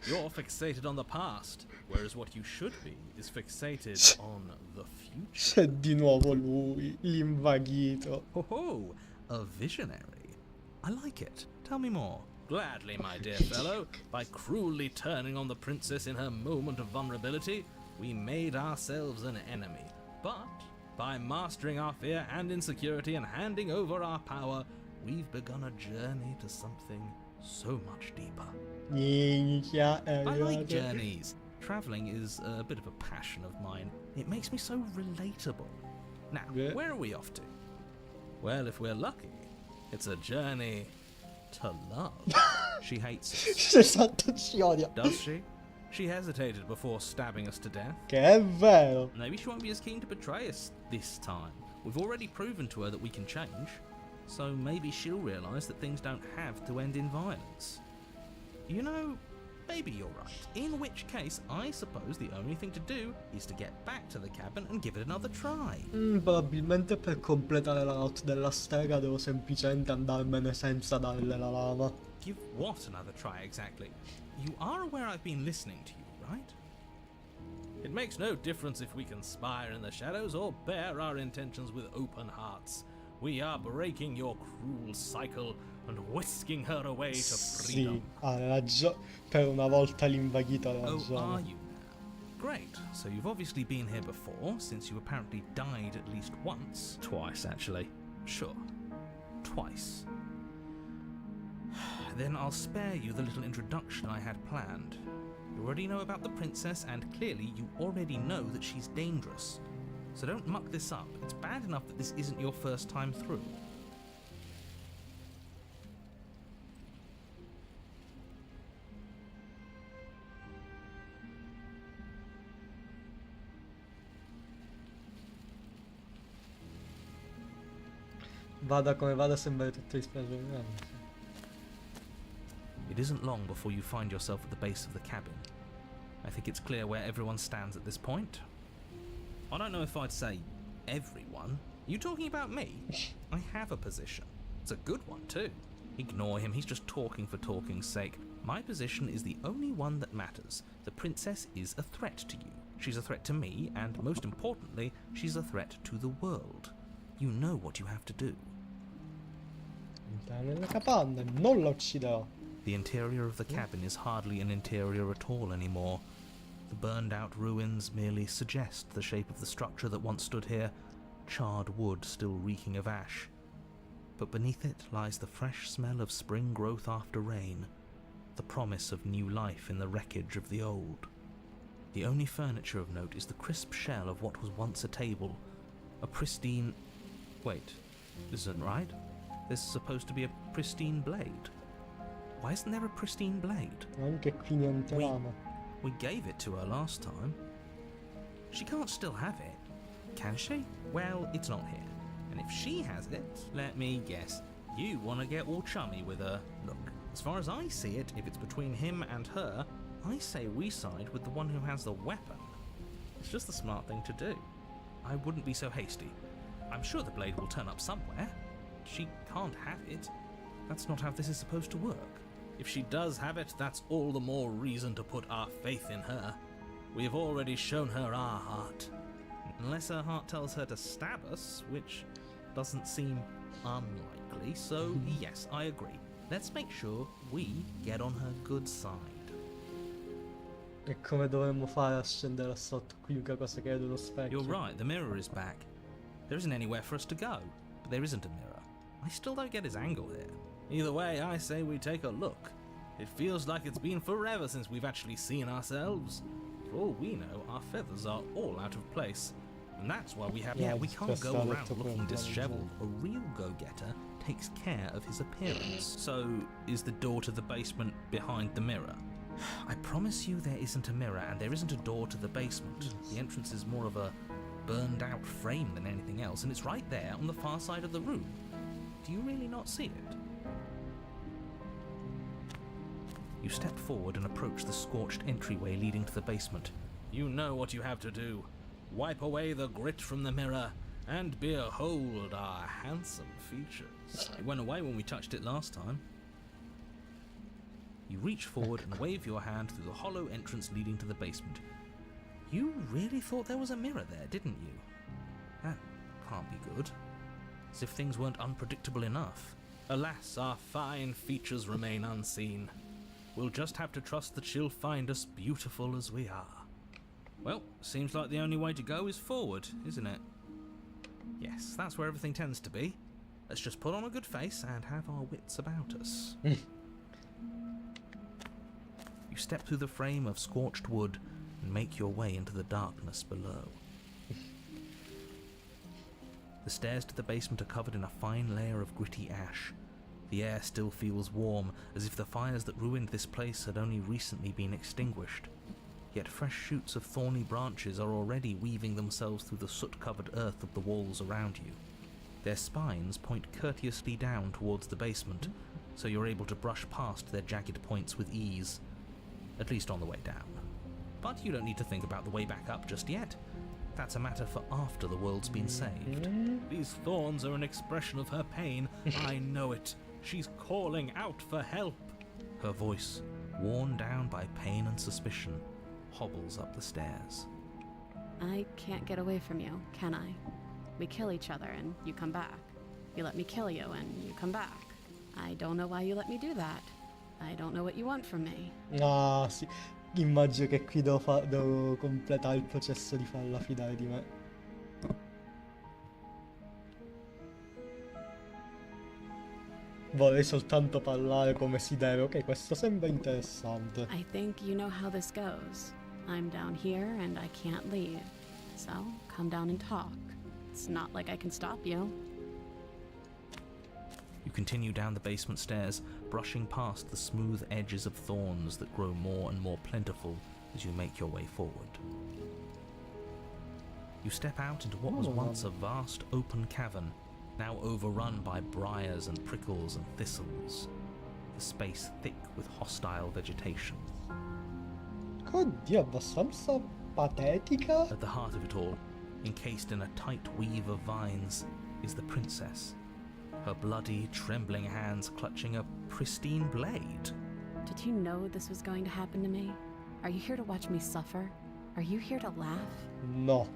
You're fixated on the past, whereas what you should be is fixated on the future. C'è di nuovo lui, l'invaghito. Oh, a visionary. I like it. Tell me more. Gladly, my dear fellow. By cruelly turning on the princess in her moment of vulnerability, we made ourselves an enemy. But by mastering our fear and insecurity and handing over our power, we've begun a journey to something so much deeper. Minchia, è I like arrivato. journeys. Traveling is a bit of a passion of mine. It makes me so relatable. Now, Yeah. where are we off to? Well, if we're lucky, it's a journey to love. She hates us. Esatto, ci odia. Does she? She hesitated before stabbing us to death. Che è vero. Maybe she won't be as keen to betray us this time. We've already proven to her that we can change. So maybe she'll realise that things don't have to end in violence. You know, maybe you're right. In which case, I suppose the only thing to do is to get back to the cabin and give it another try. Probabilmente per completare la route della strega devo semplicemente andarmene senza darle la lama. Give what another try exactly? You are aware I've been listening to you, right? It makes no difference if we conspire in the shadows or bear our intentions with open hearts. We are breaking your cruel cycle and whisking her away to freedom. Sì, ha ragione. Per una volta l'invaghito ha Oh, are ragione. you now? Great. So you've obviously been here before, since you apparently died at least once. Twice, actually. Sure. Twice. Then I'll spare you the little introduction I had planned. You already know about the princess, and clearly you already know that she's dangerous. So don't muck this up. It's bad enough that this isn't your first time through. Vada come vada, sembra tutto dispiacere. It isn't long before you find yourself at the base of the cabin. I think it's clear where everyone stands at this point. I don't know if I'd say everyone. You talking about me? I have a position. It's a good one too. Ignore him, he's just talking for talking's sake. My position is the only one that matters. The princess is a threat to you. She's a threat to me, and most importantly, she's a threat to the world. You know what you have to do. Entra nella capanna, non la ucciderò. The interior of the cabin is hardly an interior at all anymore. The burned out ruins merely suggest the shape of the structure that once stood here, charred wood still reeking of ash. But beneath it lies the fresh smell of spring growth after rain, the promise of new life in the wreckage of the old. The only furniture of note is the crisp shell of what was once a table, a pristine... Wait, this isn't right. There's supposed to be a pristine blade. Why isn't there a pristine blade? Anche qui niente lama. We gave it to her last time. She can't still have it, can she? Well, it's not here. And if she has it, let me guess, you want to get all chummy with her. Look, As far as I see it, if it's between him and her, I say we side with the one who has the weapon. It's just the smart thing to do. I wouldn't be so hasty. I'm sure the blade will turn up somewhere. She can't have it. That's not how this is supposed to work. If she does have it, that's all the more reason to put our faith in her. We have already shown her our heart. Unless her heart tells her to stab us, which doesn't seem unlikely, so yes, I agree. Let's make sure we get on her good side. E come dovremmo fare a scendere là sotto? Qui l'unica cosa che è uno specchio. You're right, the mirror is back. There isn't anywhere for us to go, but there isn't a mirror. I still don't get his angle here. Either way, I say we take a look. It feels like it's been forever since we've actually seen ourselves. For all we know, our feathers are all out of place. And that's why we have... Yeah, we can't go just around looking problem, disheveled. A real go-getter takes care of his appearance. So, is the door to the basement behind the mirror? I promise you there isn't a mirror, and there isn't a door to the basement. The entrance is more of a burned-out frame than anything else, and it's right there on the far side of the room. Do you really not see it? You step forward and approach the scorched entryway leading to the basement. You know what you have to do. Wipe away the grit from the mirror, and behold our handsome features. It went away when we touched it last time. You reach forward and wave your hand through the hollow entrance leading to the basement. You really thought there was a mirror there, didn't you? That can't be good. As if things weren't unpredictable enough. Alas, our fine features remain unseen. We'll just have to trust that she'll find us beautiful as we are. Well, seems like the only way to go is forward, isn't it? Yes, that's where everything tends to be. Let's just put on a good face and have our wits about us. You step through the frame of scorched wood and make your way into the darkness below. The stairs to the basement are covered in a fine layer of gritty ash. The air still feels warm, as if the fires that ruined this place had only recently been extinguished. Yet fresh shoots of thorny branches are already weaving themselves through the soot-covered earth of the walls around you. Their spines point courteously down towards the basement, so you're able to brush past their jagged points with ease. At least on the way down. But you don't need to think about the way back up just yet. That's a matter for after the world's been saved. These thorns are an expression of her pain. I know it. She's calling out for help. Her voice, worn down by pain and suspicion, hobbles up the stairs. I can't get away from you, can I? We kill each other and you come back. You let me kill you and you come back. I don't know why you let me do that. I don't know what you want from me. Ah, sì. Immagino che qui devo completare il processo di farla fidare di me. Vorrei soltanto parlare come si deve. Ok, questo sembra interessante. I think you know how this goes. I'm down here and I can't leave. So, come down and talk. It's not like I can stop you. You continue down the basement stairs, brushing past the smooth edges of thorns that grow more and more plentiful as you make your way forward. You step out into what was once a vast open cavern, now overrun by briars and prickles and thistles, the space thick with hostile vegetation. Oddio, abbastanza patetica. At the heart of it all, encased in a tight weave of vines, is the princess, her bloody, trembling hands clutching a pristine blade. Did you know this was going to happen to me? Are you here to watch me suffer? Are you here to laugh? No.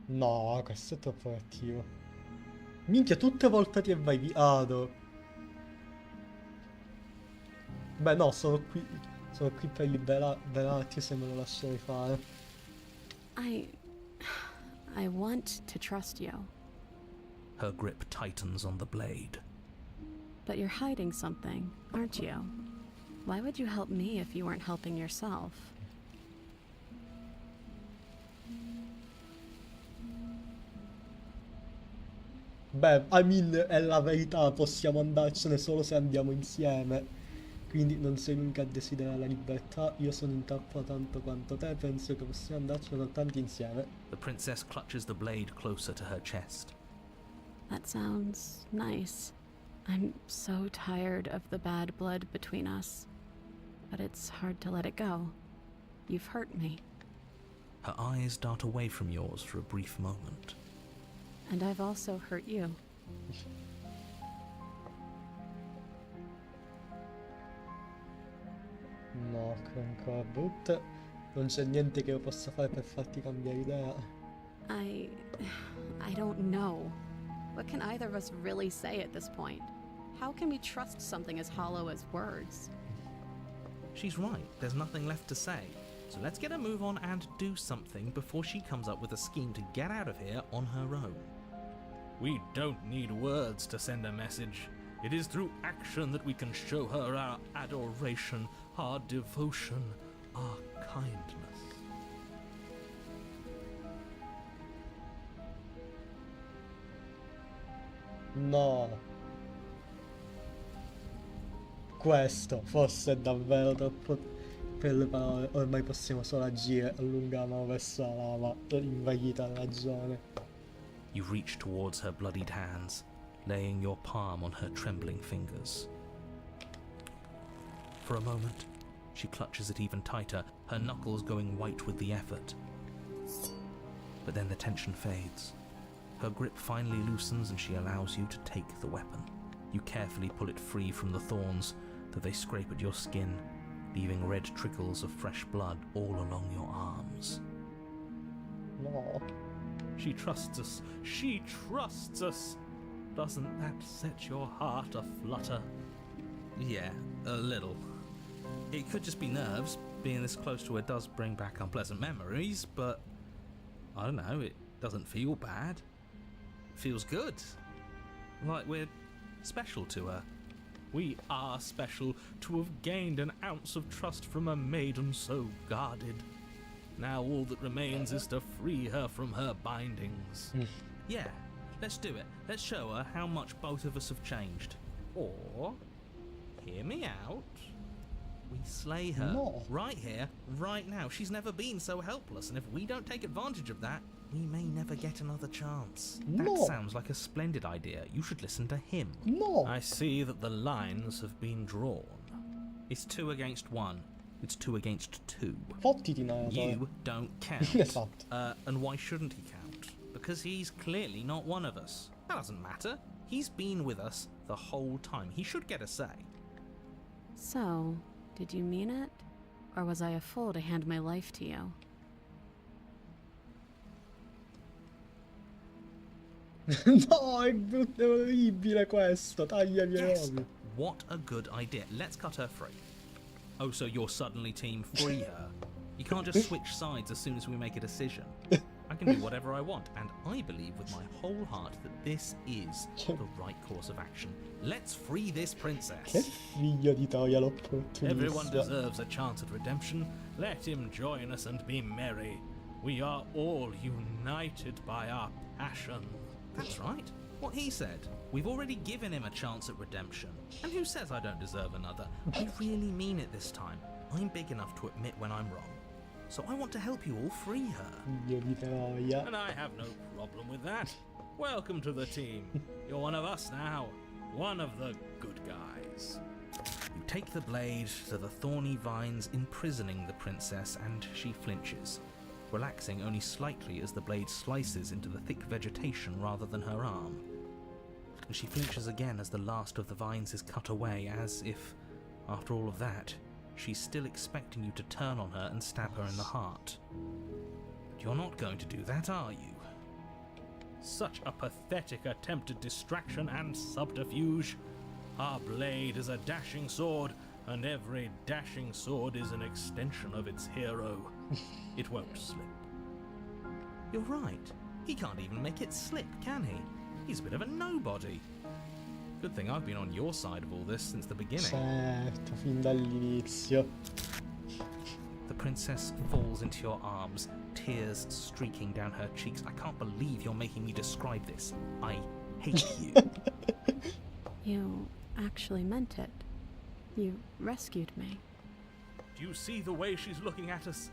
No, questo è troppo cattivo. Minchia, tutte voltati e vai via. Beh, no, sono qui per liberarti se me lo lasciai fare. I want to trust you. Her grip tightens on the blade. But you're hiding something, aren't you? Why would you help me if you weren't helping yourself? Beh, I mean, è la verità, possiamo andarcene solo se andiamo insieme. Quindi non sei l'unica a desiderare la libertà, io sono in tappa tanto quanto te, penso che possiamo andarcene tanti insieme. The princess clutches the blade closer to her chest. That sounds nice. I'm so tired of the bad blood between us, but it's hard to let it go. You've hurt me. Her eyes dart away from yours for a brief moment. And I've also hurt you. No, ancora brutte. Non c'è niente che io possa fare per farti cambiare idea. I don't know. What can either of us really say at this point? How can we trust something as hollow as words? She's right, there's nothing left to say. So let's get a move on and do something before she comes up with a scheme to get out of here on her own. We don't need words to send a message. It is through action that we can show her our adoration, our devotion, our kindness. No. Questo forse è davvero troppo per le parole. Ormai possiamo solo agire, allungare la mano verso la lava, invaghita ragione. You reach towards her bloodied hands, laying your palm on her trembling fingers. For a moment, she clutches it even tighter, her knuckles going white with the effort. But then the tension fades. Her grip finally loosens and she allows you to take the weapon. You carefully pull it free from the thorns, though they scrape at your skin, leaving red trickles of fresh blood all along your arms. No. She trusts us. She trusts us. Doesn't that set your heart aflutter? Yeah, a little. It could just be nerves. Being this close to her does bring back unpleasant memories, but I don't know, it doesn't feel bad. It feels good. Like we're special to her. We are special to have gained an ounce of trust from a maiden so guarded. Now all that remains is to free her from her bindings. Yeah, let's do it. Let's show her how much both of us have changed. Or, hear me out, we slay her. No. Right here, right now. She's never been so helpless, and if we don't take advantage of that, we may never get another chance. No. That sounds like a splendid idea. You should listen to him. No. I see that the lines have been drawn. It's 2 against 1. It's 2 against 2. Fottiti, narratore. You don't count. Esatto. And why shouldn't he count? Because he's clearly not one of us. That doesn't matter. He's been with us the whole time. He should get a say. So, did you mean it? Or was I a fool to hand my life to you? No, è brutto, è orribile questo. Tagliami i Yes. robi. What a good idea. Let's cut her free. Oh, so you're suddenly team free her? You can't just switch sides as soon as we make a decision. I can do whatever I want, and I believe with my whole heart that this is the right course of action. Let's free this Che princess. figlio di Toia Everyone l'opportunista. deserves a chance at redemption. Let him join us and be merry. We are all united by our passion. That's right. What he said. We've already given him a chance at redemption. And who says I don't deserve another? I really mean it this time. I'm big enough to admit when I'm wrong. So I want to help you all free her. Figlio di Troia. And I have no problem with that. Welcome to the team. You're one of us now. One of the good guys. You take the blade to the thorny vines imprisoning the princess, and she flinches, relaxing only slightly as the blade slices into the thick vegetation rather than her arm. And she flinches again as the last of the vines is cut away, as if, after all of that, she's still expecting you to turn on her and stab her in the heart. But you're not going to do that, are you? Such a pathetic attempt at distraction and subterfuge. Our blade is a dashing sword, and every dashing sword is an extension of its hero. It won't slip. You're right. He can't even make it slip, can he? He's a bit of a nobody. Good thing I've been on your side of all this since the beginning. Certo, fin dall'inizio. The princess falls into your arms, tears streaking down her cheeks. I can't believe you're making me describe this. I hate you. You actually meant it. You rescued me. Do you see the way she's looking at us?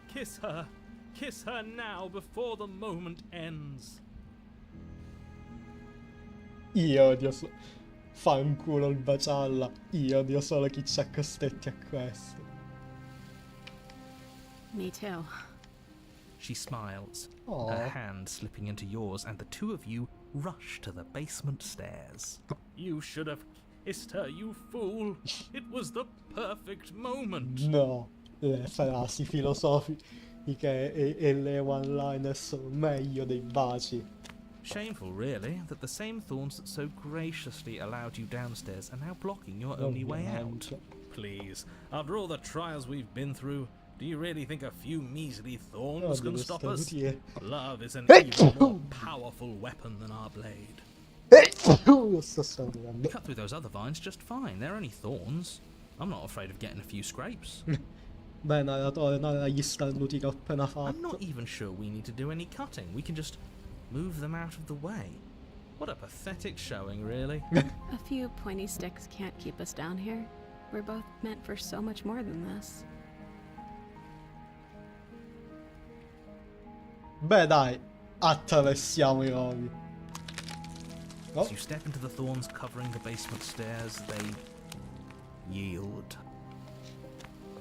Kiss her. Kiss her now before the moment ends. Io odio fanculo il bacialla. Io odio solo chi ci ha costretti a questo. Me too. She smiles, Aw. her hand slipping into yours, and the two of you rush to the basement stairs. You should have kissed her, you fool. It was the perfect moment. No, le frasi filosofiche e le one-liner sono meglio dei baci. Shameful, really, that the same thorns that so graciously allowed you downstairs are now blocking your only way out. Please, after all the trials we've been through, do you really think a few measly thorns can stop us? Love is an even more powerful weapon than our blade. Sto sanguinando. Cut through those other vines just fine, they're only thorns. I'm not afraid of getting a few scrapes. Beh, narratore, non era gli starnuti che ho appena I'm fatto. not even sure we need to do any cutting. We can just move them out of the way. What a pathetic showing, really. A few pointy sticks can't keep us down here. We're both meant for so much more than this. Beh, dai, attraversiamo i rovi. Oh. As you step into the thorns covering the basement stairs, they yield.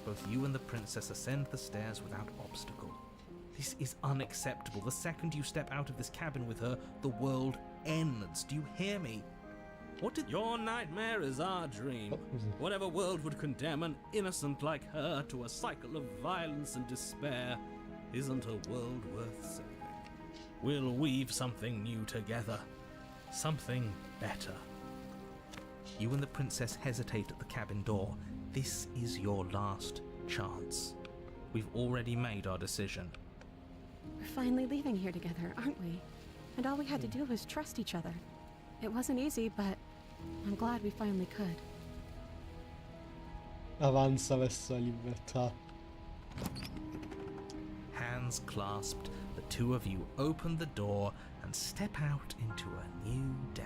Both you and the princess ascend the stairs without obstacle. This is unacceptable. The second you step out of this cabin with her, the world ends. Do you hear me? What did your nightmare is our dream? Whatever world would condemn an innocent like her to a cycle of violence and despair isn't a world worth saving. We'll weave something new together. Something better. You and the princess hesitate at the cabin door. This is your last chance. We've already made our decision. We're finally leaving here together, aren't we? And all we had to do was trust each other. It wasn't easy, but I'm glad we finally could. Avanza verso la libertà. Hands clasped, the two of you open the door and step out into a new day.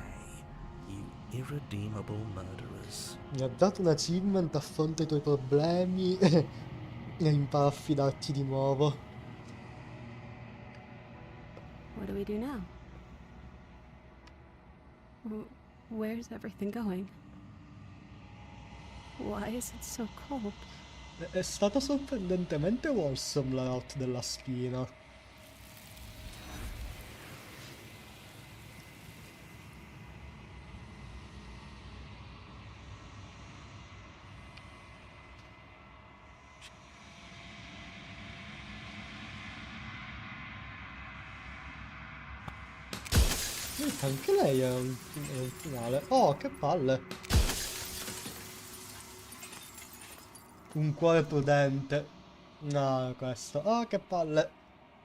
You irredeemable murderers. Mi ha dato una achievement, affronta i tuoi problemi e impara a fidarti di nuovo. What do we do now? Where's everything going? Why is it so cold? È stata sorprendentemente wholesome la route della spina. Anche lei è un finale. Oh, che palle. Un cuore prudente. No, questo. Oh, che palle.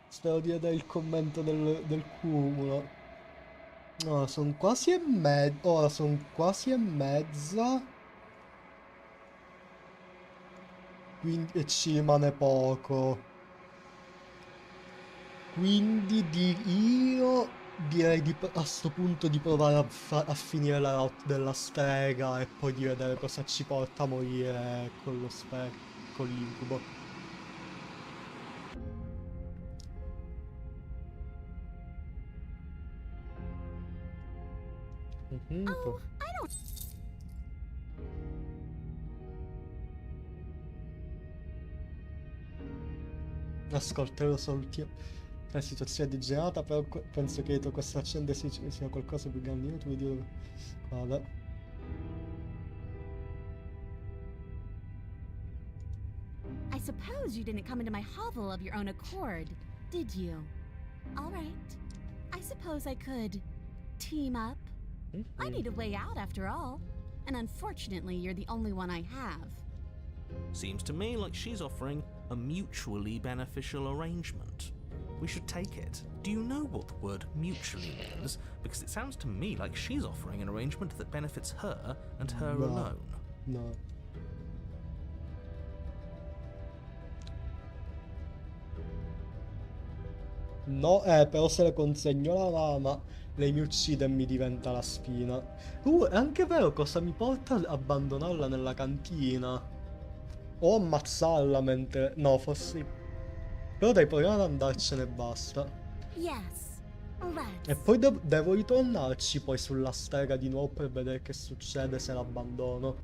Spero di vedere il commento del cumulo. No, sono quasi e mezza. Ora sono quasi e mezza. Quindi e ci rimane poco. Quindi io direi a sto punto di provare a finire la route della strega e poi di vedere cosa ci porta a morire con lo con l'incubo. Ascolterò solo la situazione è degenerata, però penso che dietro questa accenda sia qualcosa più grande. Io ti voglio dire. Guarda. I suppose you didn't come into my hovel of your own accord, did you? All right. I suppose I could team up. I need a way out after all. And unfortunately, you're the only one I have. Seems to me like she's offering a mutually beneficial arrangement. We should take it. Do you know what the word mutually means? Because it sounds to me like she's offering an arrangement that benefits her and her alone. No. No, però se le consegno la lama, lei mi uccide e mi diventa la spina. È anche vero, cosa mi porta ad abbandonarla nella cantina? O ammazzarla mentre... No, forse... Però dai, proviamo ad andarcene e basta. Yes, let's. E poi devo ritornarci poi sulla stega di nuovo per vedere che succede se l'abbandono.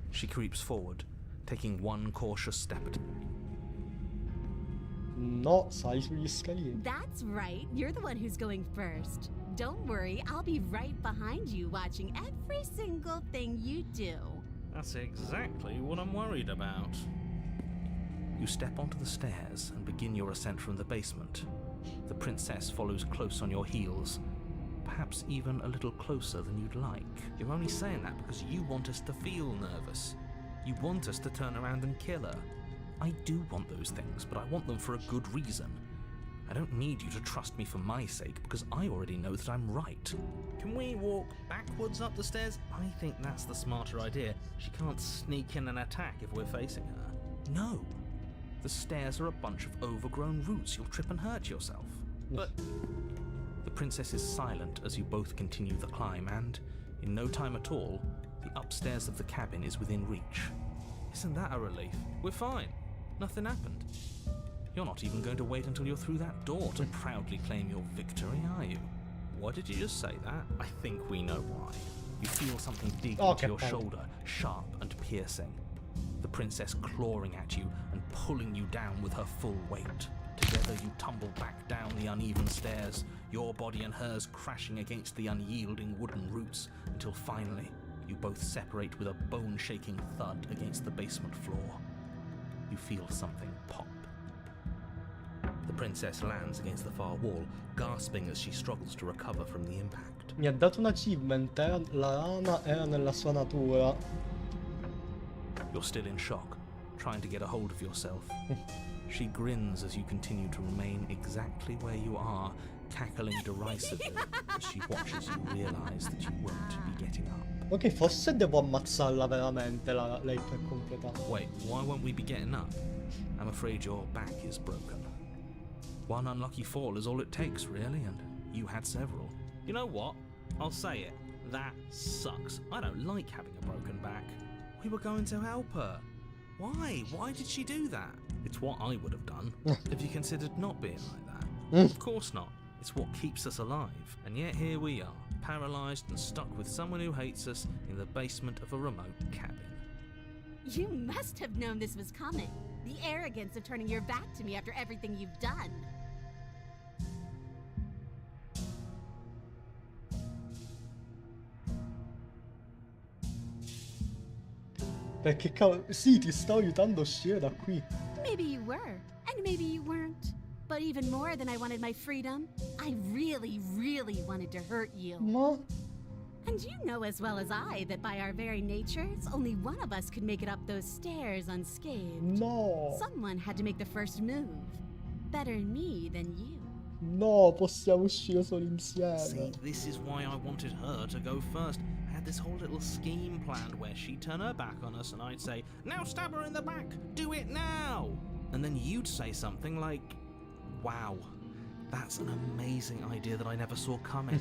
She creeps forward, taking one cautious step at No, sali sugli scalini. That's right, you're the one who's going first. Don't worry, I'll be right behind you watching every single thing you do. That's exactly what I'm worried about. You step onto the stairs and begin your ascent from the basement. The princess follows close on your heels, perhaps even a little closer than you'd like. You're only saying that because you want us to feel nervous. You want us to turn around and kill her. I do want those things, but I want them for a good reason. I don't need you to trust me for my sake, because I already know that I'm right. Can we walk backwards up the stairs? I think that's the smarter idea. She can't sneak in and attack if we're facing her. No. The stairs are a bunch of overgrown roots. You'll trip and hurt yourself. But the princess is silent as you both continue the climb, and in no time at all, the upstairs of the cabin is within reach. Isn't that a relief? We're fine. Nothing happened. You're not even going to wait until you're through that door to proudly claim your victory, are you? Why did you just say that? I think we know why. You feel something dig into your shoulder, sharp and piercing. The princess clawing at you and pulling you down with her full weight. Together you tumble back down the uneven stairs, your body and hers crashing against the unyielding wooden roots, until finally you both separate with a bone-shaking thud against the basement floor. You feel something pop. The princess lands against the far wall, gasping as she struggles to recover from the impact. Mi ha dato un achievement, la rana era nella sua natura. You're still in shock, trying to get a hold of yourself. She grins as you continue to remain exactly where you are, cackling derisively as she watches you realize that you won't be getting up. Ok, forse devo ammazzarla veramente lei per completare. Wait, why won't we be getting up? I'm afraid your back is broken. One unlucky fall is all it takes, really, and you had several. You know what? I'll say it. That sucks. I don't like having a broken back. We were going to help her. Why? Why did she do that? It's what I would have done if you considered not being like that. Of course not. It's what keeps us alive. And yet here we are, paralysed and stuck with someone who hates us in the basement of a remote cabin. You must have known this was coming. The arrogance of turning your back to me after everything you've done. Perché cavolo... Sì, ti sto aiutando a uscire da qui. Maybe you were, and maybe you weren't. But even more than I wanted my freedom, I really, really wanted to hurt you. Ma... And you know as well as I that by our very natures, only one of us could make it up those stairs unscathed. No. Someone had to make the first move. Better me than you. No, possiamo uscire solo insieme. See, this is why I wanted her to go first. I had this whole little scheme planned where she'd turn her back on us and I'd say, "Now stab her in the back! Do it now!" And then you'd say something like, "Wow, that's an amazing idea that I never saw coming.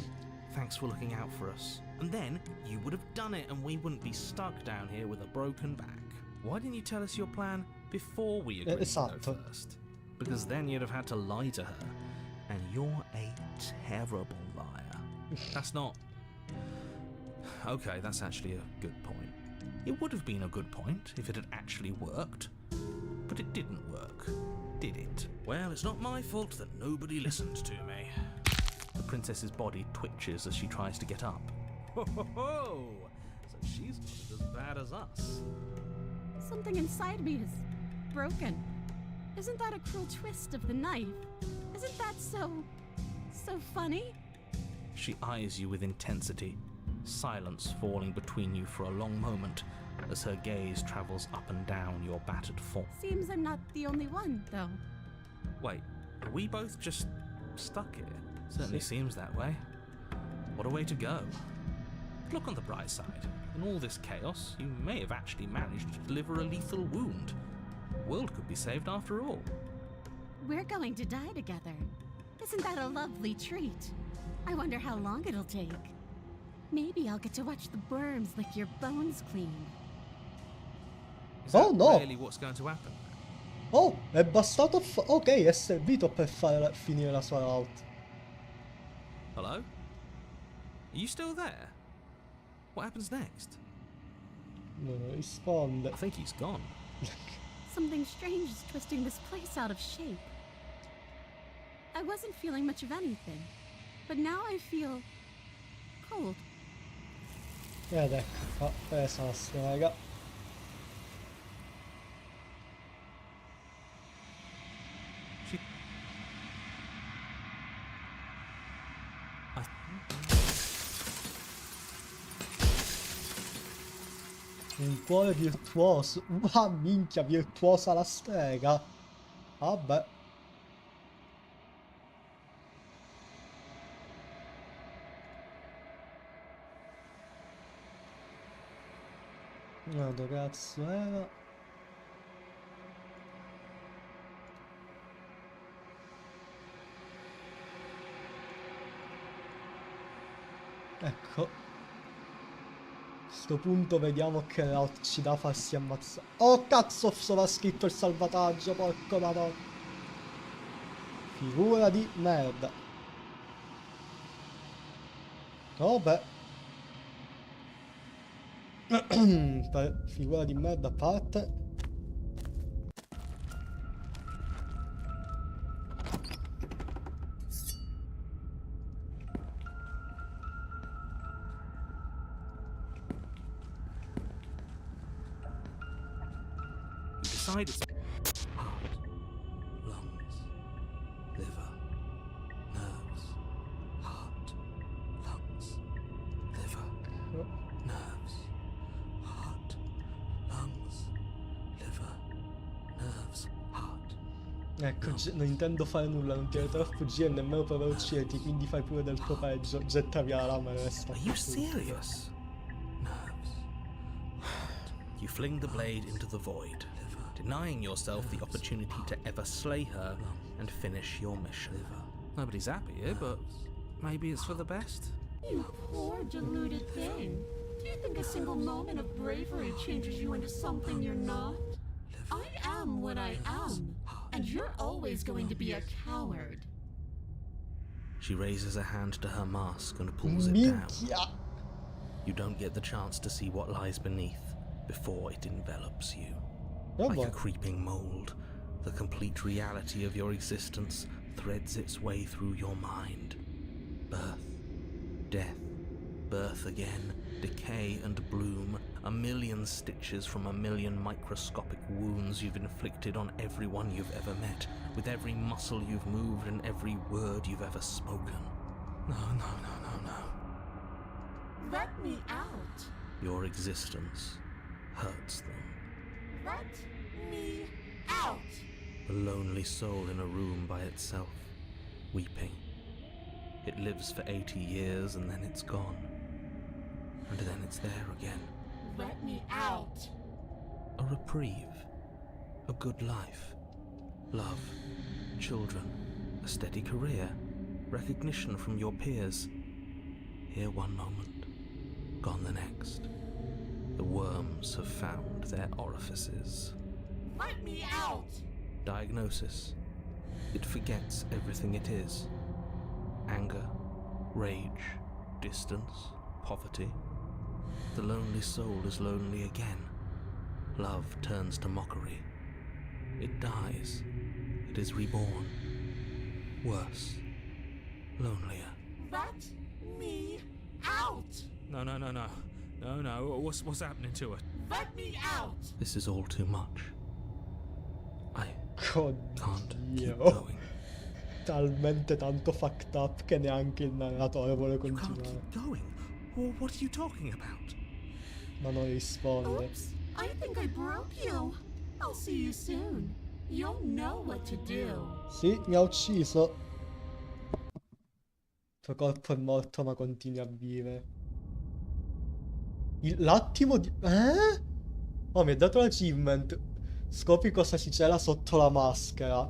Thanks for looking out for us." And then you would have done it and we wouldn't be stuck down here with a broken back. Why didn't you tell us your plan before we agreed to go first? Because then you'd have had to lie to her. And you're a terrible liar. That's not... Okay, that's actually a good point. It would have been a good point if it had actually worked. But it didn't work, did it? Well, it's not my fault that nobody listened to me. The princess's body twitches as she tries to get up. Ho ho ho! So she's not as bad as us. Something inside me is broken. Isn't that a cruel twist of the knife? Isn't that so funny? She eyes you with intensity, silence falling between you for a long moment as her gaze travels up and down your battered form. Seems I'm not the only one, though. Wait, are we both just stuck here? Certainly seems that way. What a way to go. Look on the bright side. In all this chaos, you may have actually managed to deliver a lethal wound. The world could be saved after all. We're going to die together. Isn't that a lovely treat? I wonder how long it'll take. Maybe I'll get to watch the worms lick your bones clean. Is Oh, that no. really what's going to happen? Oh, è bastato ok, è servito per finire la sua route. Hello? Are you still there? What happens next? Non risponde. I think he's gone. Something strange is twisting this place out of shape. I wasn't feeling much of anything, but now I feel cold. Ed ecco qua, presa la strega. Un cuore virtuoso. Minchia, virtuosa la strega. Vabbè. No, dove cazzo era? Ecco. A sto punto vediamo che route ci dà a farsi ammazzare. Oh cazzo, sopra scritto il salvataggio, porco madonna. Figura di merda. Vabbè. Figura di merda a parte. Decide it's heart, lungs, liver, nerves, heart, lungs, liver, nerves, heart, lungs, liver, nerves, heart. Ecco, non intendo fare nulla, non ti troppo fuggire nemmeno per ucciderti, quindi fai pure del tuo peggio. Getta via la lama e resta. Are you serious? Nerves. You fling the blade into the void, denying yourself the opportunity to ever slay her and finish your mission. Nobody's happy here, but maybe it's for the best. You poor deluded thing. Do you think a single moment of bravery changes you into something you're not? I am what I am, and you're always going to be a coward. She raises a hand to her mask and pulls it down. Minchia! You don't get the chance to see what lies beneath before it envelops you. Oh, Like boy. a creeping mold, the complete reality of your existence threads its way through your mind. Birth, death, birth again, decay and bloom, a million stitches from a million microscopic wounds you've inflicted on everyone you've ever met, with every muscle you've moved and every word you've ever spoken. No. Let me out. Your existence hurts them. Let me out. A lonely soul in a room by itself, weeping. It lives for 80 years and then it's gone. And then it's there again. Let me out. A reprieve. A good life. Love. Children. A steady career. Recognition from your peers. Here one moment. Gone the next. The worms have found their orifices. Let me out. Diagnosis. It forgets everything it is. Anger, rage, distance, poverty. The lonely soul is lonely again. Love turns to mockery. It dies. It is reborn. Worse. Lonelier. Let me out. No. What's happening to her? Let me out. This is all too much. I can't keep Oddio. going. Talmente tanto fucked up che neanche il narratore vuole You can't continuare. keep going. Well, what are you talking about? Ma non risponde. Oops. I think I broke you. I'll see you soon. You'll know what to do. Sì, mi ha ucciso. Il tuo corpo è morto ma continui a vivere. L'attimo di... Oh, mi ha dato l'achievement. Scopri cosa ci c'era sotto la maschera.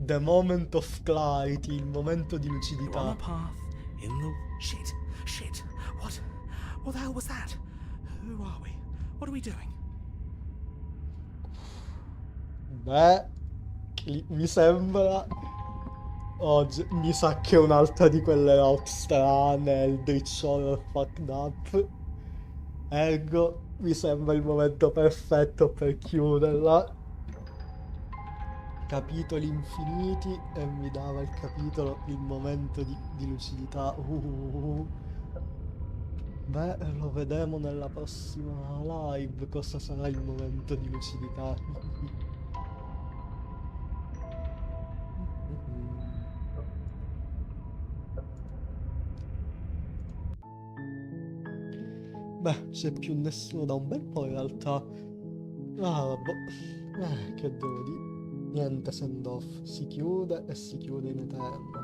The moment of clarity, il momento di You're on lucidità. a path in the... Shit! Shit! What the hell was that? Who are we? What are we doing? Beh, mi sembra... Oggi mi sa che è un'altra di quelle route strane, il dricciolo fucked up. Ergo, mi sembra il momento perfetto per chiuderla. Capitoli infiniti e mi dava il capitolo il momento di lucidità. Beh, lo vedremo nella prossima live cosa sarà il momento di lucidità. Beh, c'è più nessuno da un bel po' in realtà. Ah, boh. Che devo dire? Niente send off. Si chiude e si chiude in eterno.